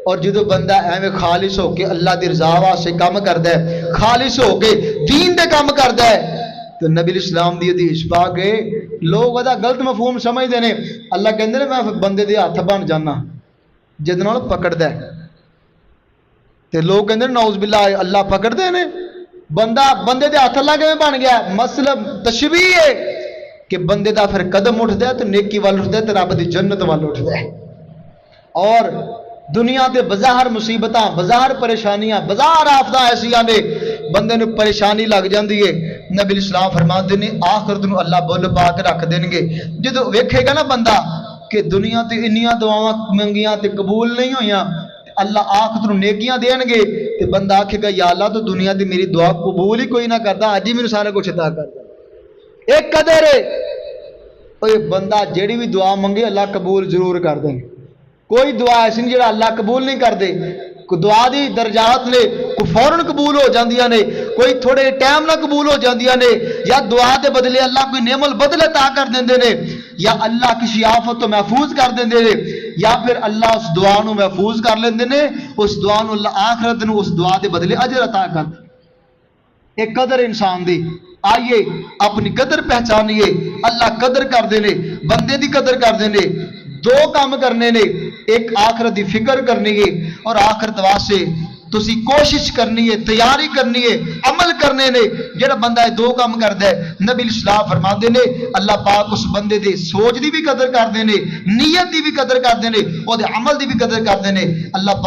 اور جدو بندہ ایویں خالص ہو کے اللہ دی رضا واسطے کام کردا ہے، خالص ہو کے دین دے کام کردا ہے، تو نبی اسلام دی حدیث پاک ہے لوگ ودا غلط مفہوم سمجھدے نے۔ اللہ کہندے نے میں بندے دے ہاتھ بن جانا جد نال پکڑدا ہے، تے لوگ کہندے نعوذ باللہ اللہ پکڑدے نے، بندے دے ہاتھ اللہ کیویں بن گیا؟ مسئلہ تشبیہ ہے کہ بندے دا پھر قدم اٹھدا ہے تو نیکی وال اٹھدا ہے تے رب دی جنت وال اٹھدا ہے۔ اور دنیا دے بظاہر مصیبتاں، بظاہر پریشانیاں، بظاہر آفتاں ایسیاں نے بندے نو پریشانی لگ جاندی ہے، نبی اسلام فرماندے نے آخرت نو اللہ بول پا کے رکھ دین گے۔ جدو ویکھے گا نا بندہ کہ دنیا تے انیاں دعاواں منگیاں تے قبول نہیں ہویاں، اللہ آخرت نو نیکیاں دین گے، تے بندہ آکھے گا یا اللہ تو دنیا دی میری دعا قبول ہی کوئی نہ کردا، اج ہی میرے سارا کچھ عطا کر دے۔ ایک قدر ہے وہ بندہ جیڑی بھی دعا منگے اللہ قبول ضرور کر دیں. کوئی دعا ایسی نہیں جڑا اللہ قبول نہیں کر دے. دعا دی درجات نے کوئی فوراً قبول ہو جاندیاں نے, کوئی تھوڑے ٹائم نہ قبول ہو جاندیاں نے, یا دعا دے بدلے اللہ کوئی نعمت بدل عطا کر دیندے نے, یا اللہ کسی آفت تو محفوظ کر دیندے نے, یا پھر اللہ اس دعا نو محفوظ کر لیندے نے, اس دعا نو اللہ آخرت نو اس دعا دے بدلے اجر عطا کر دے. ایک قدر انسان دی. آئیے اپنی قدر پہچانیے. اللہ قدر کر دینے, بندے دی قدر کر دینے. دو کام کرنے نے, ایک آخرت دی فکر کرنی ہے اور آخرت واسطے تسی کوشش کرنی ہے, تیاری کرنی ہے, عمل کرنے نے. جڑا بندہ یہ دو کام کردا ہے, نبی اسلام فرماندے نے اللہ پاک اس بندے دے سوچ دی بھی قدر کردے نے, نیت دی بھی قدر کردے نے, او دے عمل دی بھی قدر کردے نے. اللہ پاک